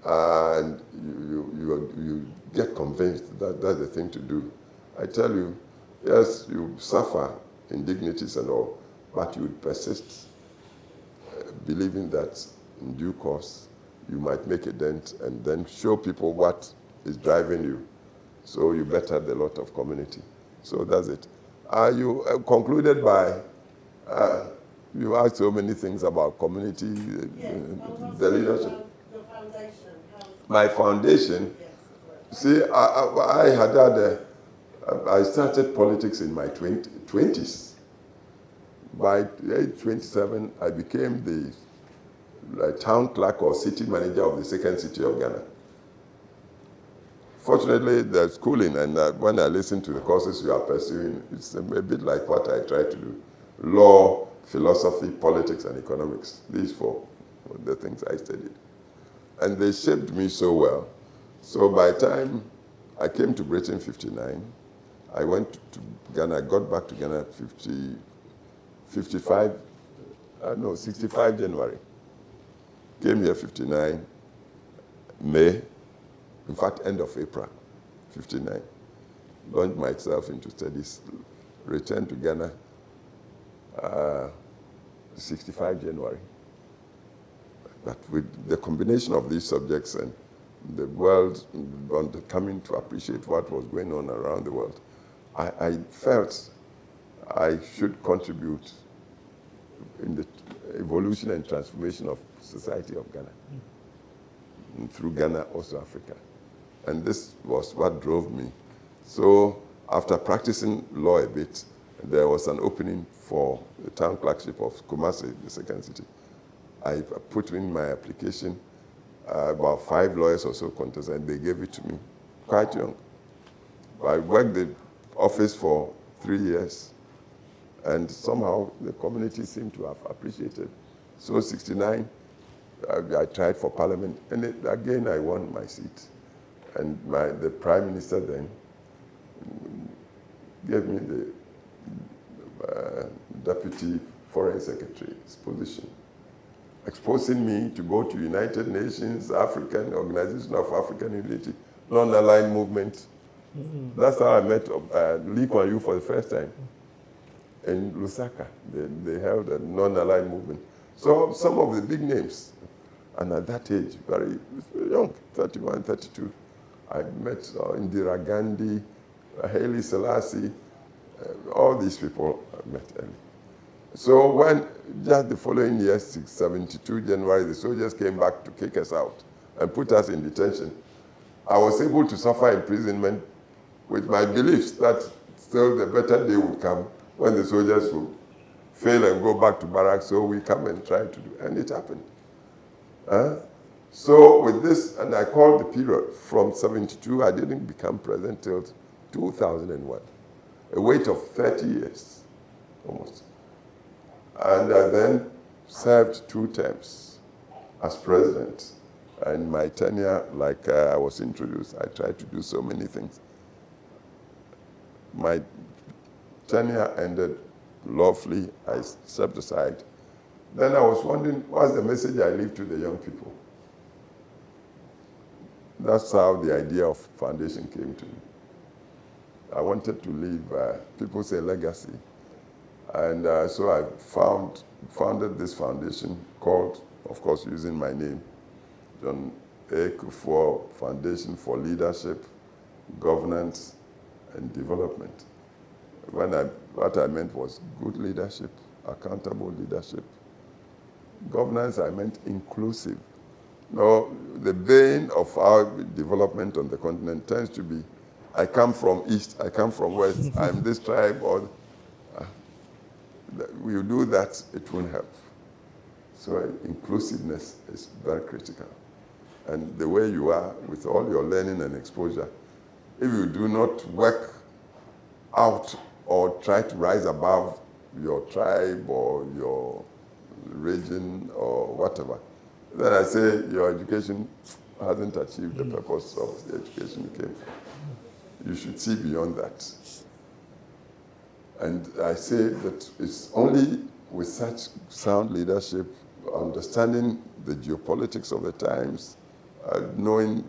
and you get convinced that that's the thing to do, I tell you, yes, you suffer indignities and all, but you persist, believing that in due course you might make a dent and then show people what is driving you. So you better the lot of community. So that's it. You concluded by, you asked so many things about community, the leadership. Your foundation. My foundation, see, I started politics in my 20s. By age 27, I became the town clerk or city manager of the second city of Ghana. Fortunately, the schooling, and when I listen to the courses you are pursuing, it's a bit like what I try to do. Law, philosophy, politics, and economics. These four were the things I studied. And they shaped me so well. So by the time I came to Britain in 59, I went to Ghana, I got back to Ghana 65 January. Came here 59 May, in fact, end of April, 59. Launched myself into studies, returned to Ghana 65 January. But with the combination of these subjects and the world coming to appreciate what was going on around the world, I felt I should contribute in the evolution and transformation of society of Ghana. And through Ghana, also Africa. And this was what drove me. So after practicing law a bit, there was an opening for the town clerkship of Kumasi, the second city. I put in my application, about 5 lawyers or so contested, and they gave it to me, quite young. I worked the office for 3 years, and somehow the community seemed to have appreciated. So 69, I tried for parliament, and again I won my seat. And the prime minister then gave me the deputy foreign secretary's position, exposing me to go to United Nations, African Organization of African Unity, non-aligned movement. That's how I met Lee Kuan Yew for the first time in Lusaka. They held a non-aligned movement. So some of the big names, and at that age, very young, 31, 32, I met Indira Gandhi, Haile Selassie, all these people I met early. So when, just the following year, 72 January, the soldiers came back to kick us out and put us in detention, I was able to suffer imprisonment with my beliefs that still the better day would come when the soldiers would fail and go back to barracks, so we come and try to do, and it happened. So with this, and I called the period from 72, I didn't become president till 2001, a wait of 30 years, almost. And I then served 2 terms as president. And my tenure, like I was introduced, I tried to do so many things. My tenure ended lawfully. I stepped aside. Then I was wondering, what's the message I leave to the young people? That's how the idea of foundation came to me. I wanted to leave, people say, legacy. And so I founded this foundation called, of course, using my name, John A. Kufuor Foundation for Leadership, Governance, and Development. What I meant was good leadership, accountable leadership. Governance, I meant inclusive. Now, the vein of our development on the continent tends to be, I come from East, I come from West, I'm this tribe, or we do that, it won't help. So inclusiveness is very critical. And the way you are, with all your learning and exposure, if you do not work out or try to rise above your tribe or your region or whatever, then I say your education hasn't achieved the purpose of the education you came from. You should see beyond that. And I say that it's only with such sound leadership, understanding the geopolitics of the times,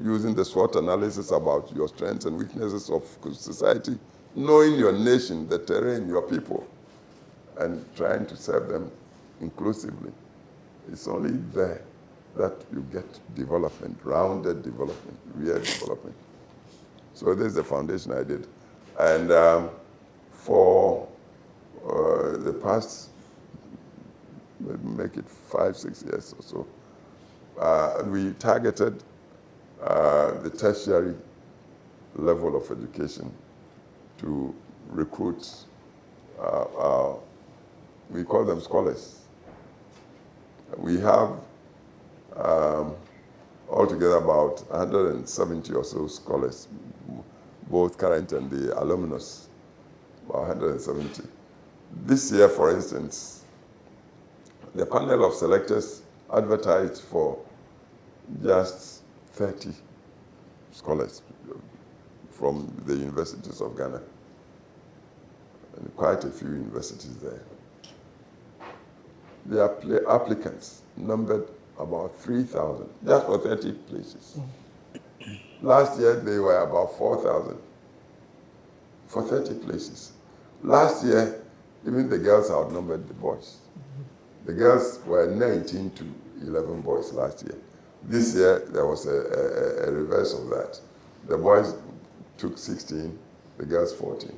using the SWOT analysis about your strengths and weaknesses of society, knowing your nation, the terrain, your people, and trying to serve them inclusively. It's only there that you get development, rounded development, real development. So this is the foundation I did. And for the past, make it 5-6 years or so, we targeted the tertiary level of education to recruit, we call them scholars. We have altogether about 170 or so scholars, both current and the alumnus, about 170. This year, for instance, the panel of selectors advertised for just 30 scholars from the universities of Ghana, and quite a few universities there. The applicants numbered about 3,000, just for 30 places. Last year, they were about 4,000 for 30 places. Last year, even the girls outnumbered the boys. The girls were 19 to 11 boys last year. This year, there was a reverse of that. The boys took 16, the girls 14.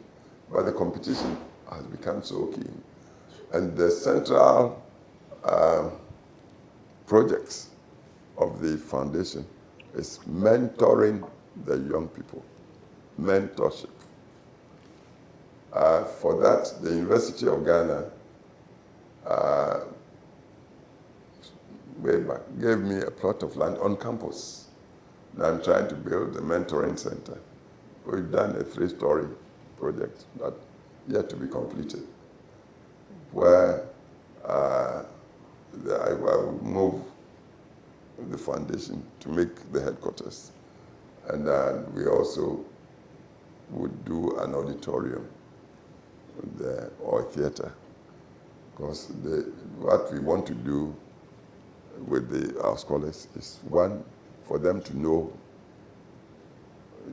But the competition has become so keen. And the central projects of the foundation is mentoring the young people, mentorship. For that, the University of Ghana way back gave me a plot of land on campus. And I'm trying to build a mentoring center. We've done a 3-story project, but yet to be completed, where I will move the foundation to make the headquarters. And we also would do an auditorium there, or a theater, because what we want to do with our scholars is, one, for them to know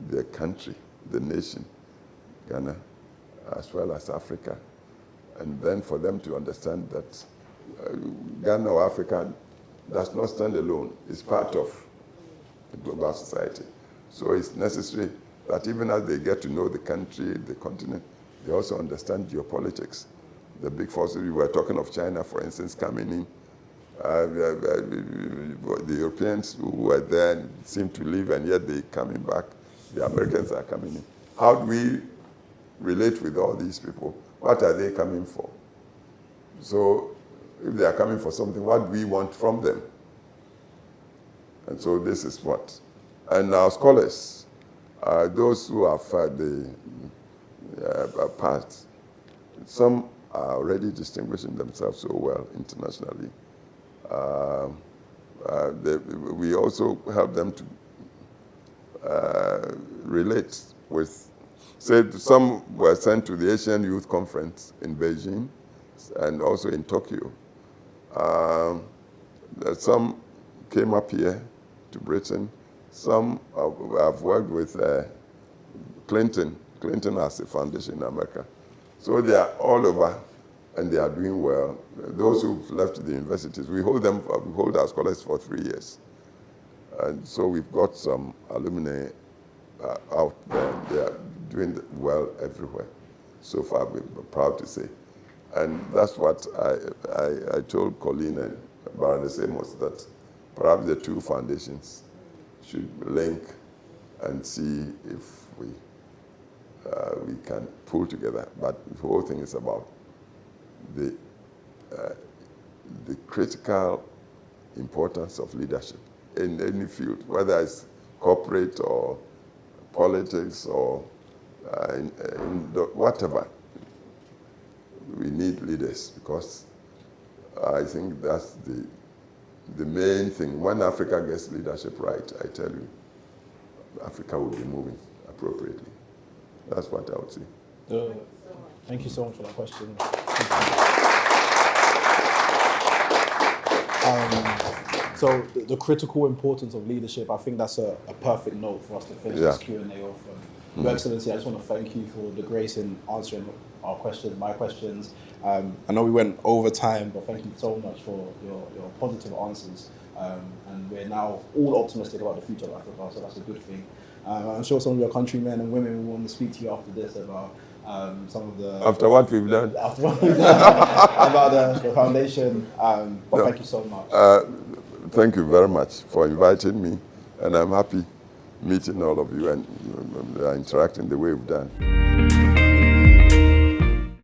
their country, the nation, Ghana, as well as Africa, and then for them to understand that Ghana or Africa does not stand alone. It's part of the global society. So it's necessary that even as they get to know the country, the continent, they also understand geopolitics. The big forces, we were talking of China, for instance, coming in. The Europeans who were there seem to leave, and yet they're coming back. The Americans are coming in. How do we relate with all these people? What are they coming for? So if they are coming for something, what do we want from them? And so this is what. And our scholars, those who have the part, some are already distinguishing themselves so well internationally. We also help them to relate with, say, some were sent to the Asian Youth Conference in Beijing and also in Tokyo. Some came up here to Britain. Some have worked with Clinton. Clinton has a foundation in America. So they are all over, and they are doing well. Those who've left the universities, we hold our scholars for 3 years. And so we've got some alumni out there. They are doing well everywhere. So far, we're proud to say. And that's what I told Colleen and Baroness Amos, that perhaps the two foundations should link and see if we can pull together. But the whole thing is about the critical importance of leadership in any field, whether it's corporate or politics or whatever. We need leaders, because I think that's the main thing. When Africa gets leadership right, I tell you, Africa will be moving appropriately. That's what I would say. Thank you so much for that question. So the critical importance of leadership, I think that's a perfect note for us to finish this Q&A off. Your Excellency, I just want to thank you for the grace in answering our questions, my questions. I know we went over time, but thank you so much for your positive answers. And we're now all optimistic about the future of Africa, so that's a good thing. I'm sure some of your countrymen and women will want to speak to you after this about some of the... After what we've done? After what we've done, about the foundation. But thank you so much. Thank you very much for inviting me, and I'm happy meeting all of you and interacting the way we've done.